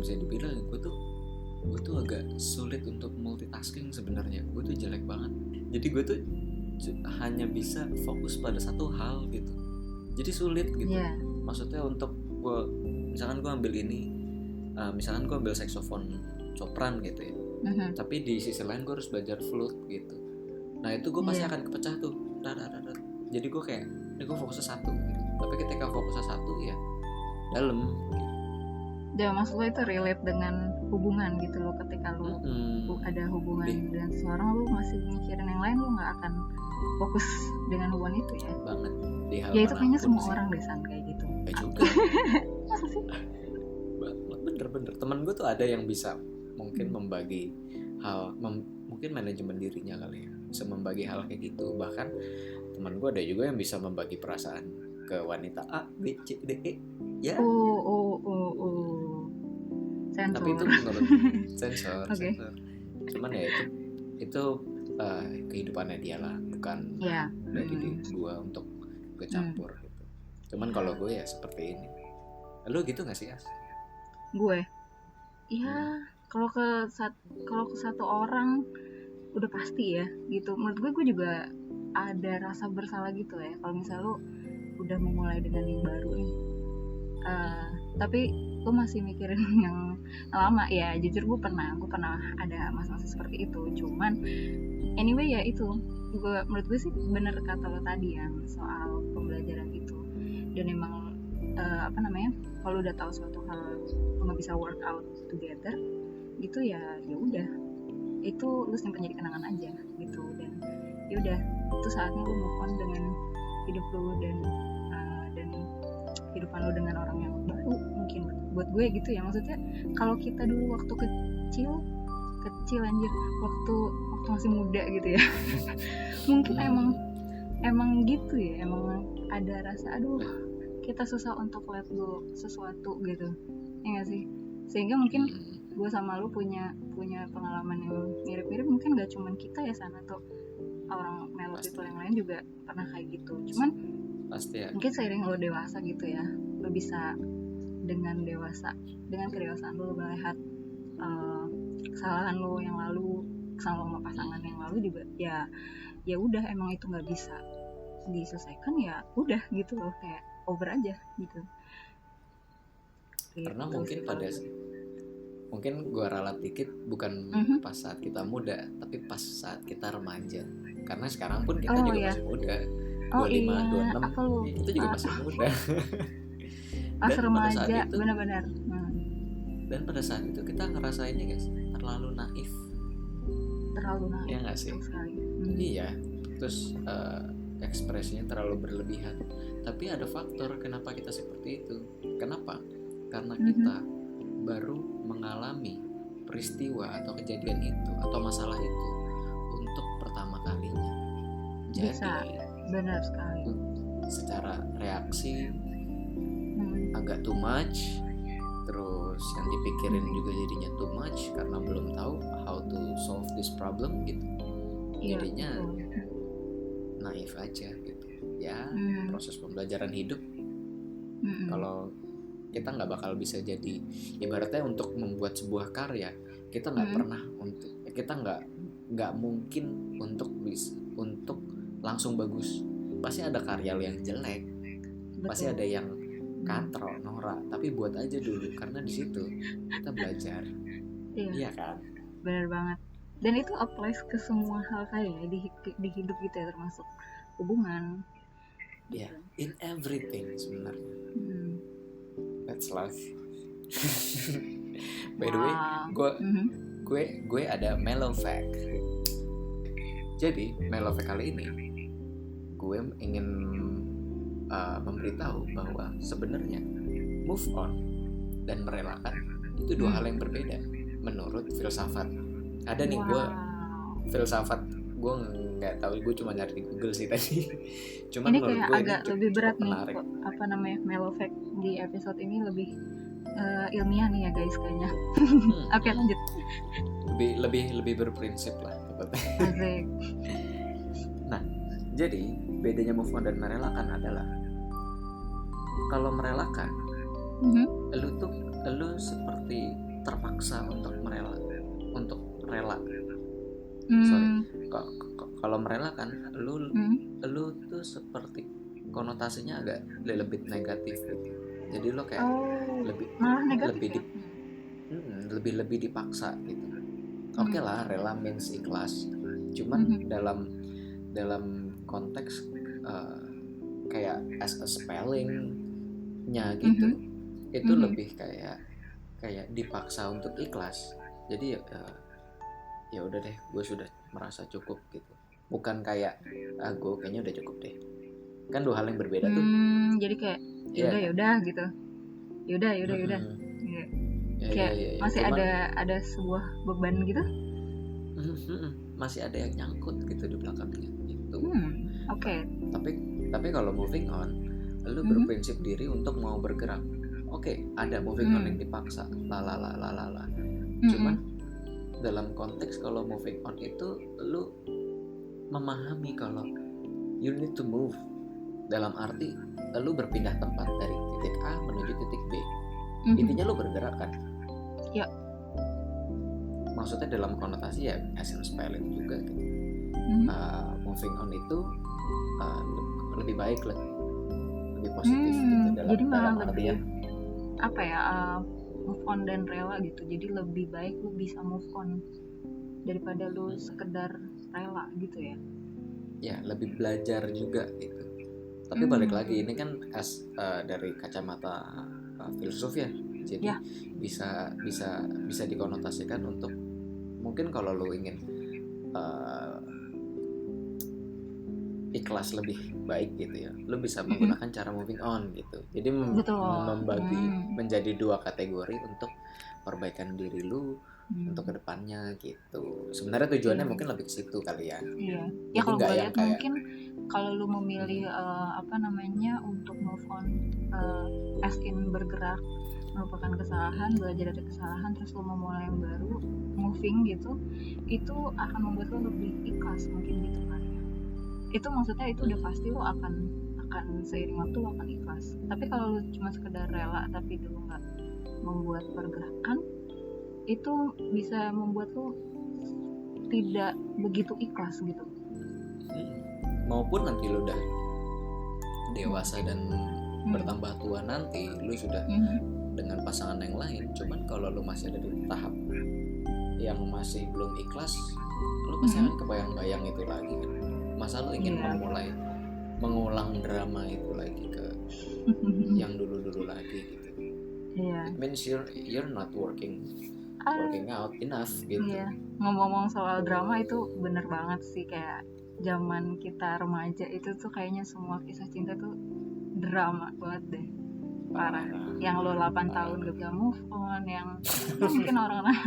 bisa dibilang gue tuh agak sulit untuk multitasking sebenarnya. Gue tuh jelek banget. Jadi gue tuh hanya bisa fokus pada satu hal gitu. Jadi sulit gitu. Maksudnya untuk gue, misalkan gue ambil ini, misalkan gue ambil saksofon sopran gitu ya. Tapi di sisi lain gue harus belajar flute gitu. Nah itu gue pasti akan kepecah tuh. Jadi gue kayak, ini gue fokusnya satu gitu. Tapi ketika fokusnya satu ya dalam gitu. Ya maksud lo itu relate dengan hubungan gitu lo, ketika lo ada hubungan dengan seseorang lo masih mikirin yang lain, lo gak akan fokus dengan hubungan itu ya. Banget. Ya itu kayaknya semua orang desan kayak gitu. Ya juga. Masa sih? Bener. Temen gue tuh ada yang bisa mungkin membagi hal, mungkin manajemen dirinya kali ya, bisa membagi hal kayak gitu. Bahkan teman gue ada juga yang bisa membagi perasaan ke wanita A, B, C, D, E ya. Sensor. Tapi itu menurut sensor. Cuman ya itu kehidupannya dia lah, bukan dari gue untuk kecampur gitu. Cuman kalau gue ya seperti ini. Lo gitu nggak sih, As? Gue ya kalau ke satu orang udah pasti ya gitu. Menurut gue juga ada rasa bersalah gitu ya kalau misalnya lo udah memulai dengan yang baru nih, tapi lo masih mikirin yang lama. Ya jujur gue pernah ada masa-masa seperti itu. Cuman anyway ya itu menurut gue sih bener kata lo tadi yang soal pembelajaran itu. Dan emang kalau udah tahu suatu hal lo nggak bisa work out together gitu ya udah, itu lu simpan jadi kenangan aja gitu. Dan ya udah, itu saatnya lu move on dengan hidup lu dan kehidupan lu dengan orang yang baru. Mungkin buat gue gitu ya, maksudnya kalau kita dulu waktu kecil anjir, waktu masih muda gitu ya mungkin emang gitu ya, emang ada rasa aduh kita susah untuk let go sesuatu gitu ya nggak sih. Sehingga mungkin gue sama lu punya pengalaman yang mirip-mirip. Mungkin gak cuman kita ya sana tuh, orang mellow people yang lain juga pernah kayak gitu. Cuman pasti ya. Mungkin seiring lo dewasa gitu ya, lo bisa dengan kedewasaan lo melihat kesalahan lo yang lalu, kesalahan sama pasangan yang lalu juga, ya udah, emang itu nggak bisa diselesaikan, ya udah gitu loh, kayak over aja gitu. Karena mungkin gue ralat dikit, bukan pas saat kita muda, tapi pas saat kita remaja. Karena sekarang pun kita juga masih muda, 25, 26 itu juga masih muda. Pas remaja, benar-benar. Dan pada saat itu kita ngerasainnya guys, terlalu naif ya nggak sih? Iya, terus ekspresinya terlalu berlebihan. Tapi ada faktor kenapa kita seperti itu. Kenapa? Karena kita baru mengalami peristiwa atau kejadian itu atau masalah itu untuk pertama kalinya. Jadi benar sekali. Secara reaksi agak too much, terus yang dipikirin juga jadinya too much karena belum tahu how to solve this problem gitu. Jadinya naif aja gitu. Ya, proses pembelajaran hidup. Kalau kita nggak bakal bisa jadi, ibaratnya untuk membuat sebuah karya, kita nggak pernah kita nggak mungkin untuk langsung bagus. Pasti ada karya yang jelek. Betul. Pasti ada yang katro, norak, tapi buat aja dulu karena di situ kita belajar. Iya kan? Benar banget. Dan itu applies ke semua hal kayaknya di hidup kita, termasuk hubungan. Iya, in everything sebenarnya. That's life. By the way, gue ada mellow fact. Jadi mellow fact kali ini gue ingin memberitahu bahwa sebenarnya move on dan merelakan itu dua hal yang berbeda menurut filsafat. Ada nih gue filsafat, gue nggak tahu, gue cuma nyari di Google sih tadi. Cuman ini menurut kayak gue agak ini lebih berat nih, menarik. apa namanya, mellow fact di episode ini lebih ilmiah nih ya guys kayaknya. Oke, lanjut. Lebih berprinsip lah. Asik. Nah, jadi bedanya move on dan merelakan adalah kalau merelakan, lu seperti terpaksa untuk rela. Kalau merelakan, lu tuh seperti konotasinya agak lebih negatif gitu. Jadi lo kayak lebih dipaksa gitu. Oke lah, rela means ikhlas. Cuman dalam konteks kayak as a spelling-nya gitu, itu lebih kayak dipaksa untuk ikhlas. Jadi ya udah deh, gue sudah merasa cukup gitu. Bukan kayak gue kayaknya udah cukup deh. Kan dua hal yang berbeda tuh. Jadi kayak yaudah gitu. Yaudah. Kayak masih cuman, ada sebuah beban gitu. Masih ada yang nyangkut gitu di belakangnya gitu. Oke. Tapi kalau moving on, lu berprinsip diri untuk mau bergerak. Oke, ada moving on yang dipaksa, la. Cuman dalam konteks kalau moving on itu lu memahami kalau you need to move, dalam arti lu berpindah tempat dari titik A menuju titik B. Intinya lu bergerak kan? Ya. Maksudnya dalam konotasi ya essence spelling juga gitu. Moving on itu lebih baik lah, lebih positif gitu dalam artian apa ya, move on dan rela gitu. Jadi lebih baik lu bisa move on daripada lu sekedar rela gitu ya. Ya, lebih belajar juga gitu. Tapi balik lagi, ini kan dari kacamata filsuf ya. Jadi bisa dikonotasikan untuk mungkin kalau lu ingin ikhlas lebih baik gitu ya, lu bisa menggunakan cara moving on gitu. Jadi membagi menjadi dua kategori untuk perbaikan diri lu untuk kedepannya gitu. Sebenarnya tujuannya mungkin lebih ke situ kali ya. Iya. Ya kalau gue lihat mungkin kalau lu memilih untuk move on as in bergerak, melupakan kesalahan, belajar dari kesalahan, terus lu memulai yang baru, moving gitu, itu akan membuat lu lebih ikhlas mungkin gitu kan ya. itu maksudnya itu udah pasti lo akan seiring waktu lo akan ikhlas. Tapi kalau lo cuma sekedar rela tapi lo nggak membuat pergerakan, itu bisa membuat lo tidak begitu ikhlas gitu. Maupun nanti lo udah dewasa dan bertambah tua nanti, lo sudah dengan pasangan yang lain, cuman kalau lo masih ada di tahap yang masih belum ikhlas, lo pasti akan kebayang-bayang itu lagi kan. Masa lo ingin mengulang drama itu lagi ke yang dulu-dulu lagi gitu. It means you're not working out enough gitu. Ngomong-ngomong soal drama itu bener banget sih, kayak zaman kita remaja itu tuh kayaknya semua kisah cinta tuh drama banget deh, parah. Yang lo 8 tahun gak bisa move on, yang mungkin orang-orang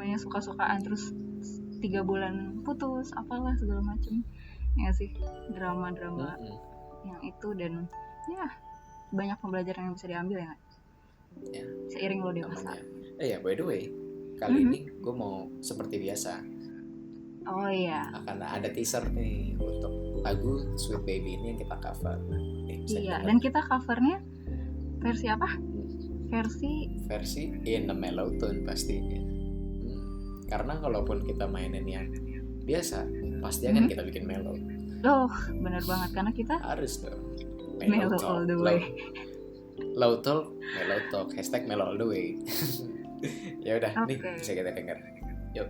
lain suka-sukaan terus 3 bulan putus, apalah segala macem ya sih, drama-drama yang itu. Dan ya banyak pembelajaran yang bisa diambil ya seiring lo dewasa. By the way, kali ini gue mau seperti biasa. Oh iya. Akan ada teaser nih untuk lagu Sweet Baby ini yang kita cover. Dan kita covernya versi apa? Versi in the mellow tone pastinya. Karena kalaupun kita mainin yang biasa, pasti akan kita bikin mellow. Bener banget, karena kita harus dong mellow all the way. Low talk, mellow talk, #mellow all the way. Ya udah, nih bisa kita dengar. Yuk.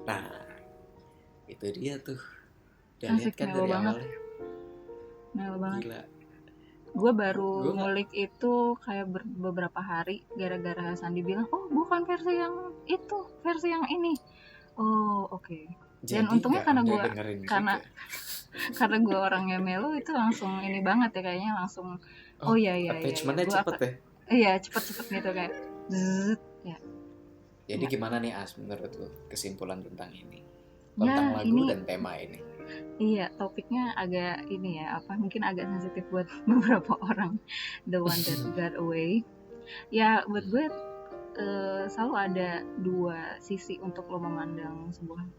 Nah, itu dia tuh. Udah lihat kan dari awalnya. Melo banget. Gila. Gue baru ngulik itu kayak beberapa hari gara-gara Sandi bilang, oh bukan versi yang itu, versi yang ini. Oh oke. Dan untungnya karena gue orangnya melo itu langsung ini banget ya, kayaknya langsung attachmentnya cepet ya. Iya cepet gitu kayak zzz, ya. Jadi gimana nih As menurut lo kesimpulan tentang ini, tentang lagu dan tema ini? Iya, topiknya agak ini ya, mungkin agak sensitif buat beberapa orang. The One That Got Away. Ya buat gue selalu ada dua sisi untuk lo memandang sebuah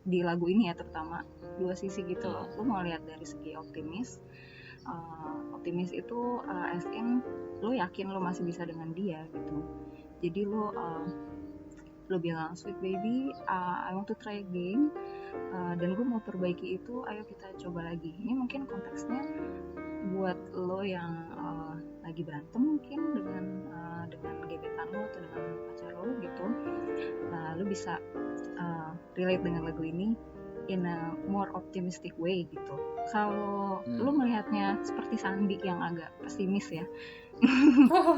di lagu ini ya, terutama dua sisi gitu. Lo mau lihat dari segi optimis. Optimis itu as in lo yakin lo masih bisa dengan dia gitu. Jadi lo bilang sweet baby, I want to try again, dan gue mau perbaiki itu, ayo kita coba lagi. Ini mungkin konteksnya buat lo yang lagi berantem mungkin dengan gebetan lo atau dengan pacar lo gitu. Lo bisa relate dengan lagu ini in a more optimistic way gitu. Kalau lo melihatnya seperti Sandi yang agak pesimis ya,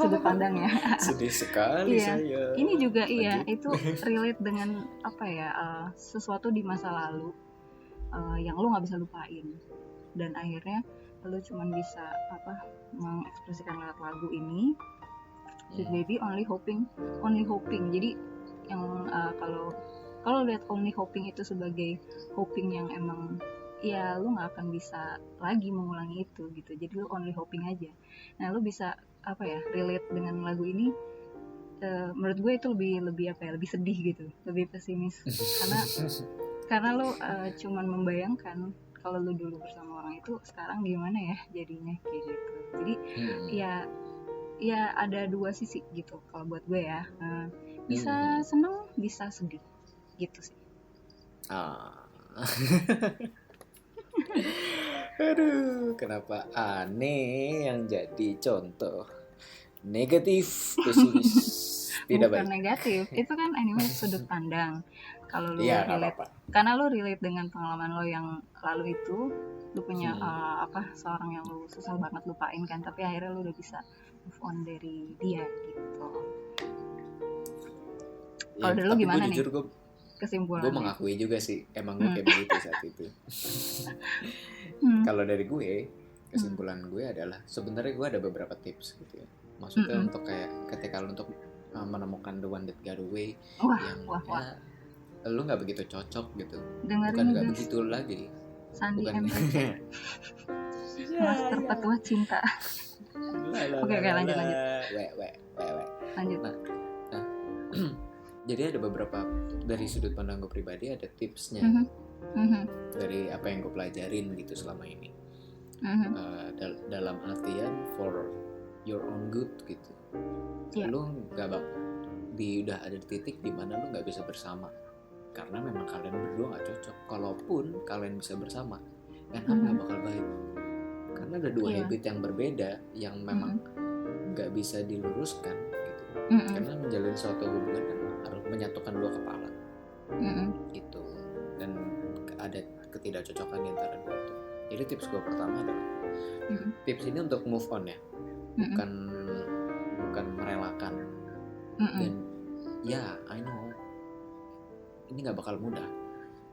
sudut pandangnya. Sedih sekali saya. Ini juga itu relate dengan sesuatu di masa lalu yang lo nggak bisa lupain, dan akhirnya lo cuma bisa mengekspresikan lewat lagu ini, Sweet Baby, only hoping. Jadi yang kalau lihat only hoping itu sebagai hoping yang emang ya lo nggak akan bisa lagi mengulangi itu gitu, jadi lo only hoping aja. Nah lo bisa relate dengan lagu ini. Menurut gue itu lebih sedih gitu, lebih pesimis karena lo cuman membayangkan kalau lo dulu bersama orang itu sekarang gimana ya jadinya kayak gitu. Jadi ya ada dua sisi gitu kalau buat gue ya, bisa seneng bisa sedih gitu sih. Aduh, kenapa aneh yang jadi contoh negatif pesimis Tidak bukan baik. negatif, itu kan anyway sudut pandang. Kalau lu Iya, nggak relate, apa-apa. karena lu relate dengan pengalaman lo yang lalu itu, lu punya seorang yang lu susah banget lupain kan, tapi akhirnya lu udah bisa move on dari dia gitu. Kalau dari lu gimana nih? Gue kesimpulannya? Gue mengakui juga sih, emang gue kayak begitu saat itu. Kalau dari gue, kesimpulan gue adalah sebenarnya gue ada beberapa tips gitu ya. Maksudnya untuk kayak ketika lu untuk menemukan the one that got away yang ya, lu nggak begitu cocok gitu. Bukan nggak begitu lagi. Sandi Master petua cinta. Oke, lanjut. Lanjut. Nah, jadi ada beberapa dari sudut pandang gue pribadi ada tipsnya dari apa yang gue pelajarin gitu selama ini. Dalam artian for your own good gitu. Lu nggak udah ada di titik di mana lu nggak bisa bersama karena memang kalian berdua nggak cocok. Kalaupun kalian bisa bersama, nggak bakal baik karena ada dua habit yang berbeda yang memang nggak bisa diluruskan gitu. Karena menjalin suatu hubungan kan harus menyatukan dua kepala gitu, dan ada ketidakcocokan di antara dua itu. Jadi tips gue pertama adalah tips ini untuk move on ya, bukan merelakan. Dan ya I know ini nggak bakal mudah,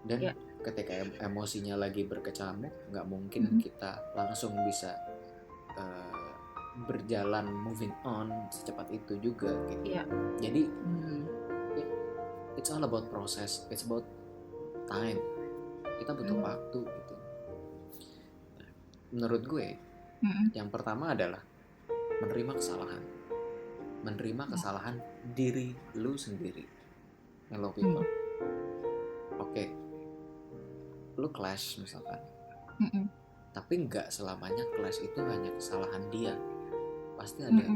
dan ketika emosinya lagi berkecamuk nggak mungkin kita langsung bisa berjalan moving on secepat itu juga gitu. Jadi it's all about process, it's about time. Kita butuh waktu gitu. Nah, menurut gue yang pertama adalah menerima kesalahan diri lu sendiri. Hello people. Oke. Lu clash misalkan. Tapi nggak selamanya clash itu hanya kesalahan dia. Pasti ada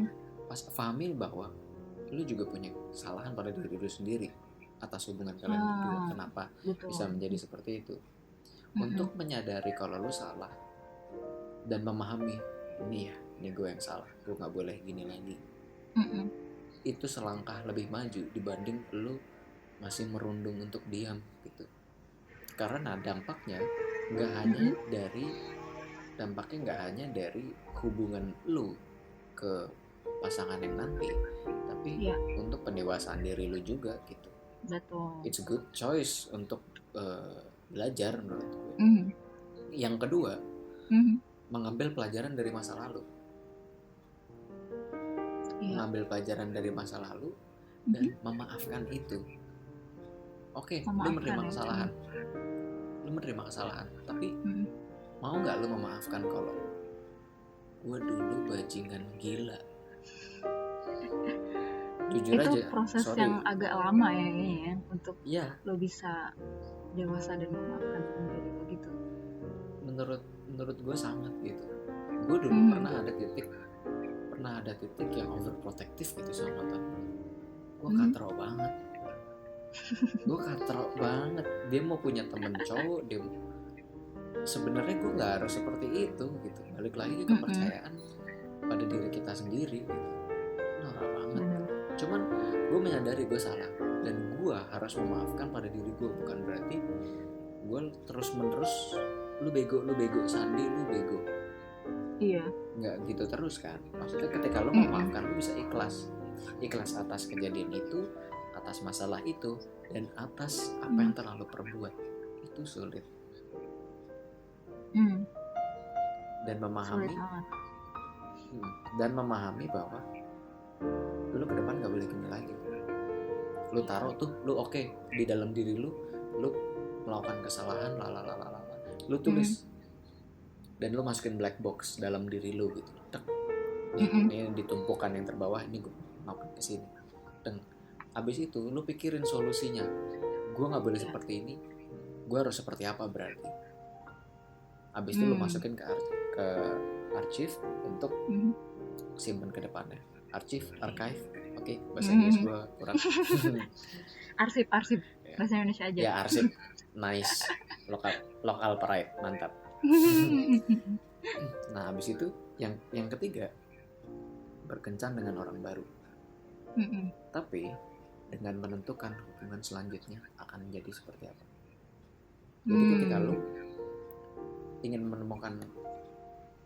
pahami bahwa lu juga punya kesalahan pada diri lu sendiri atas hubungan kalian berdua. Kenapa bisa menjadi seperti itu? Untuk menyadari kalau lu salah dan memahami ini gue yang salah, gue nggak boleh gini lagi. Itu selangkah lebih maju dibanding lu masih merundung untuk diam gitu. Karena dampaknya nggak hanya dari hubungan lu ke pasangan yang nanti, tapi untuk pendewasaan diri lu juga gitu. Betul. It's a good choice untuk belajar menurut gue. Yang kedua, mengambil pelajaran dari masa lalu. Mengambil pelajaran dari masa lalu dan memaafkan itu. Oke, lu menerima kesalahan, tapi mau nggak lu memaafkan kalau gue dulu bajingan gila? Jujur itu aja, proses yang agak lama ya ini ya untuk lo bisa dewasa dan memaafkan diri lo gitu. Menurut gue sangat gitu. Gue dulu pernah ada titik yang overprotective gitu sama mantan. Gue katro banget. Dia mau punya temen cowok, sebenarnya gue nggak harus seperti itu gitu. Balik lagi ke kepercayaan pada diri kita sendiri gitu. Norak banget. Cuman gue menyadari gue salah dan gue harus memaafkan pada diri gue. Bukan berarti gue terus menerus lu bego Sandi, lu bego. Iya. Nggak gitu terus kan. Maksudnya ketika lu memaafkan, lu bisa ikhlas atas kejadian itu, atas masalah itu, dan atas apa yang telah lu perbuat. Itu sulit. Dan memahami bahwa lu ke depan nggak boleh gini lagi. Lu taruh tuh, lu di dalam diri lu melakukan kesalahan, lu tulis dan lu masukin black box dalam diri lu gitu. Ini ditumpukan yang terbawah, ini gue melakukan kesini. Dan abis itu lu pikirin solusinya. Gue nggak boleh seperti ini, gue harus seperti apa berarti. Abis itu lu masukin ke archive untuk simpan ke depannya. Archive. Oke, bahasa Inggris gue kurang. arsip bahasa Indonesia aja. Ya, arsip. Nice. Lokal pride, mantap. Nah, habis itu yang ketiga, berkencan dengan orang baru. Tapi dengan menentukan hubungan selanjutnya akan menjadi seperti apa. Jadi ketika lu ingin menemukan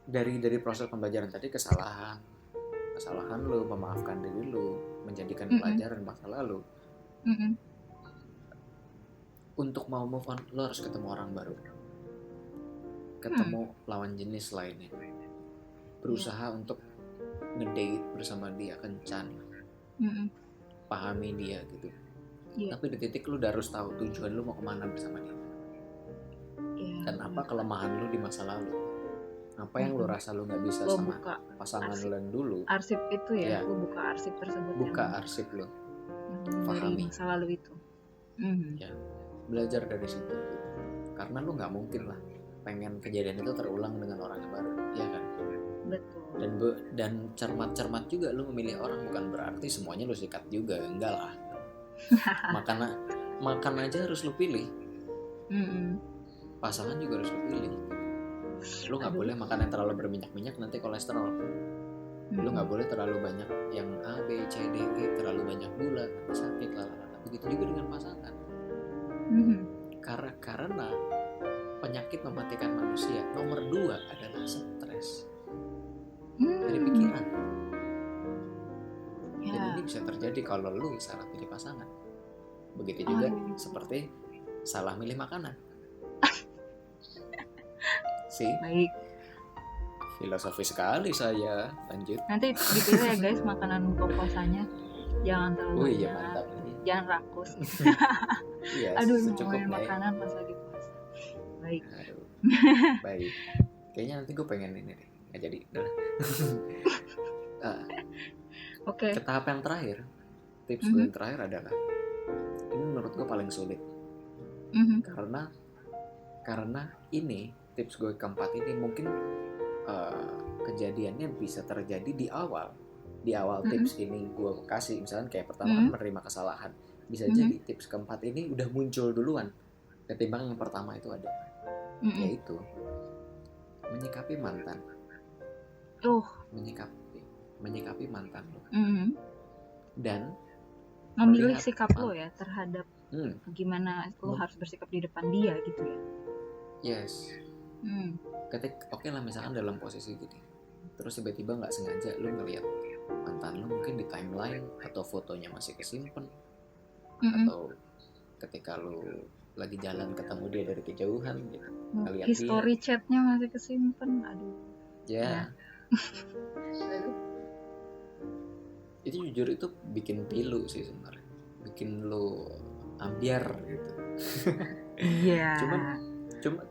dari proses pembelajaran tadi, kesalahan lu, memaafkan diri lu, menjadikan pelajaran masa lalu. Untuk mau move on, lu harus ketemu orang baru, ketemu lawan jenis lainnya, berusaha untuk ngedate bersama dia, kencan, pahami dia gitu. Tapi di titik lu udah harus tahu tujuan lu mau kemana bersama dia, dan apa kelemahan lu di masa lalu, apa yang lu rasa lu nggak bisa lo sama pasangan lu yang dulu. Arsip itu ya, lu buka arsip tersebut, buka arsip lu, pahami dari masa lalu itu. Ya, belajar dari situ gitu. Karena lu nggak mungkin lah pengen kejadian itu terulang dengan orang yang baru, ya kan? Betul. Dan cermat juga lu memilih orang, bukan berarti semuanya lu sikat juga, enggak lah. makan aja harus lu pilih. Pasangan juga harus lu pilih. Lu nggak boleh makan yang terlalu berminyak-minyak, nanti kolesterol. Lu nggak boleh terlalu banyak yang A, B, C, D, E, terlalu banyak gula, nanti sakit lah. Begitu juga dengan pasangan. Karena penyakit mematikan manusia nomor 2 adalah stres dari pikiran. Dan ini bisa terjadi kalau lu salah pilih pasangan. Begitu juga seperti salah milih makanan. Baik. Filosofi sekali saya. Lanjut. Nanti dipilih ya guys makanan buka puasanya. Jangan terlalu banyak. Mantap. Jangan rakus. Aduh, ngomongin makanan pas lagi puasa. Baik. Baik. Kayaknya nanti gue pengen ini deh. Nggak jadi. Oke. Ke tahap yang terakhir. Tips gue yang terakhir adalah, ini menurut gue paling sulit. Karena ini tips gue keempat ini mungkin kejadiannya bisa terjadi di awal tips ini gue kasih. Misalnya kayak pertama kan menerima kesalahan, bisa jadi tips keempat ini udah muncul duluan ketimbang yang pertama itu ada, yaitu menyikapi mantan. Menyikapi mantan lo, dan memilih sikap lo ya terhadap gimana lo harus bersikap di depan dia gitu ya. Yes. Oke lah, misalkan dalam posisi gini, terus tiba-tiba nggak sengaja lu ngeliat mantan lu mungkin di timeline, atau fotonya masih kesimpan, atau ketika lu lagi jalan ketemu dia dari kejauhan gitu, ngeliat history chatnya masih kesimpan. Aduh. Ya. Itu jujur itu bikin pilu sih sebenarnya, bikin lu ambiar gitu. Iya.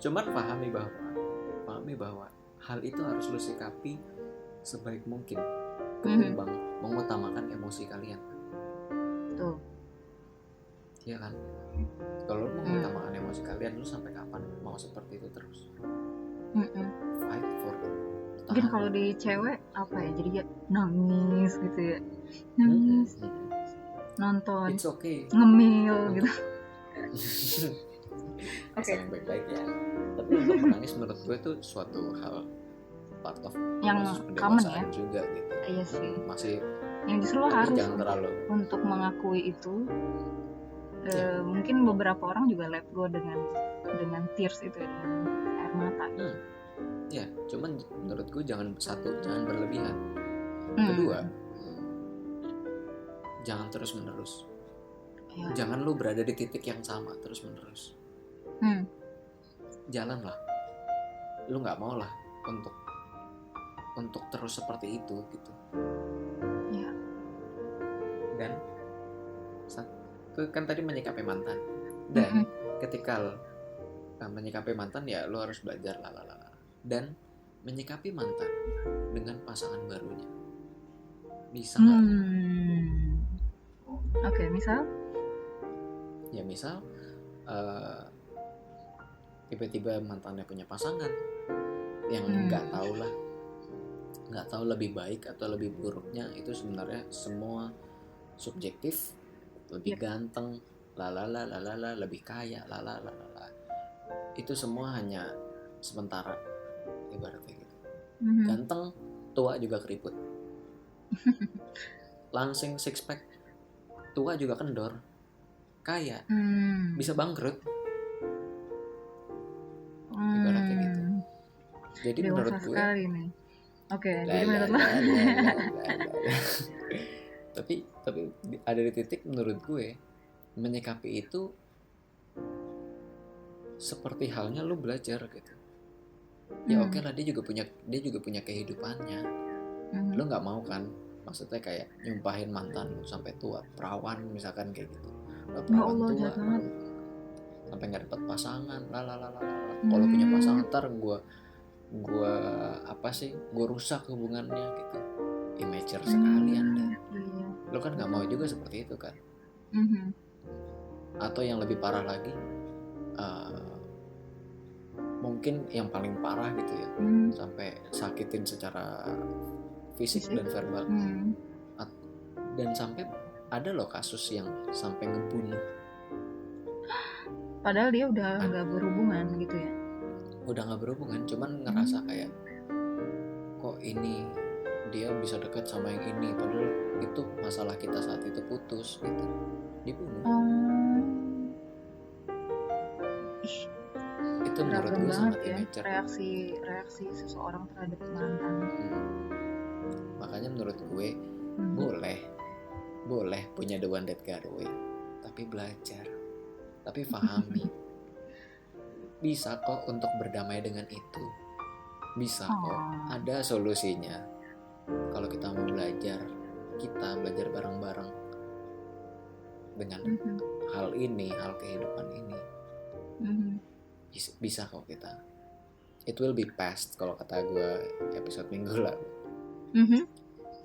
Cuman pahami bahwa hal itu harus lu sikapi sebaik mungkin ketimbang mengutamakan emosi kalian. Tuh. Iya kan? Kalau lu mengutamakan emosi kalian, lu sampai kapan mau seperti itu terus? Fight for it. Mungkin kalau di cewek apa ya, jadi ya nangis gitu ya, nangis, nonton, it's okay, ngemil gitu. Asal yang baik-baik ya. Tapi untuk menangis menurut gue itu suatu hal part of yang common ya juga gitu. Iya sih. Masih yang justru lo harus terlalu untuk mengakui itu. Mungkin beberapa orang juga let go dengan tears itu ya, dengan air mata. Ya, cuman menurut gue jangan berlebihan. Kedua, jangan terus menerus. Jangan lu berada di titik yang sama terus menerus. Jalanlah. Lu nggak mau lah untuk terus seperti itu gitu. Ya. Dan kan tadi menyikapi mantan. Dan ketika menyikapi mantan ya lu harus belajar dan menyikapi mantan dengan pasangan barunya. Bisa nggak? Oke, misal? Ya misal tiba-tiba mantannya punya pasangan yang nggak tahu lebih baik atau lebih buruknya, itu sebenarnya semua subjektif. Lebih ganteng, lebih kaya, itu semua hanya sementara, ibaratnya gitu. Ganteng, tua juga keriput. langsing six pack, tua juga kendor, kaya, bisa bangkrut. Ibaratnya gitu. Jadi dewasa menurut gue Oke, jadi menurut lo tapi ada di titik menurut gue menyikapi itu seperti halnya lu belajar gitu. Ya oke lah, dia juga punya kehidupannya. Lu nggak mau kan, maksudnya kayak nyumpahin mantan lu sampai tua, perawan misalkan kayak gitu. Perawan tua sampai nggak dapat pasangan, kalau punya pasangan ntar gue rusak hubungannya gitu. Immature sekali Anda. Lo kan nggak mau juga seperti itu kan. Atau yang lebih parah lagi, mungkin yang paling parah gitu ya, sampai sakitin secara fisik dan verbal. Dan sampai ada loh kasus yang sampai ngebunuh. Padahal dia udah nggak berhubungan gitu ya. Udah nggak berhubungan, cuman ngerasa kayak kok ini dia bisa dekat sama yang ini, padahal itu masalah kita saat itu putus gitu, dibunuh. Itu menurut gue sangat immature. Reaksi seseorang terhadap mantan. Makanya menurut gue boleh punya the one that got away, tapi belajar, tapi pahami. Bisa kok untuk berdamai dengan itu, bisa kok, ada solusinya. Kalau kita mau belajar bareng-bareng dengan hal kehidupan ini, bisa kok kita. It will be past kalau kata gue episode minggu lalu.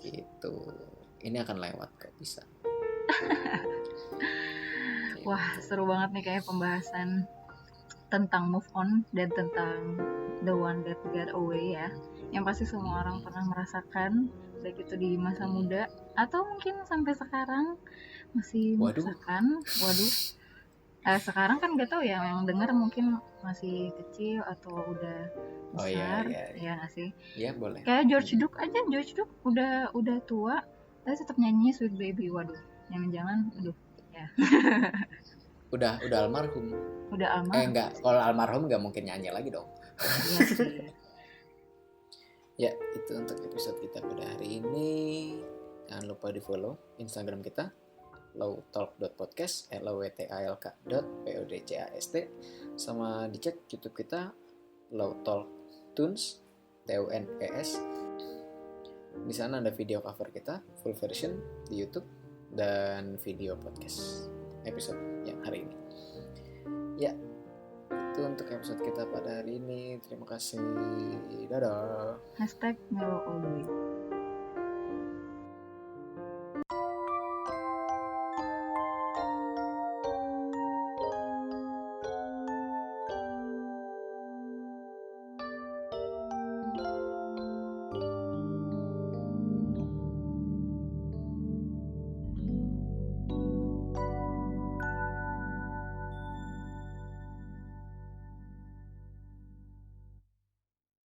Gitu. Ini akan lewat kok, bisa. Wah, seru banget nih kayak pembahasan tentang move on dan tentang the one that got away ya. Yang pasti semua orang pernah merasakan, baik itu di masa muda atau mungkin sampai sekarang masih merasakan. Sekarang kan nggak tahu ya, yang dengar mungkin masih kecil atau udah besar. Ya nggak sih? Iya, boleh. Kayak George Duke udah tua tapi tetap nyanyi Sweet Baby. Waduh, jangan ya. udah almarhum. Enggak, kalau almarhum nggak mungkin nyanyi lagi dong. Iya sih. Ya, itu untuk episode kita pada hari ini. Jangan lupa di follow Instagram kita lowtalk.podcast lowtalk.podcast, sama dicek YouTube kita Lowtalk Tunes TUNES. Di sana ada video cover kita full version di YouTube dan video podcast episode yang hari ini. Ya, itu untuk episode kita pada hari ini. Terima kasih. Dadah. #mellow all the way.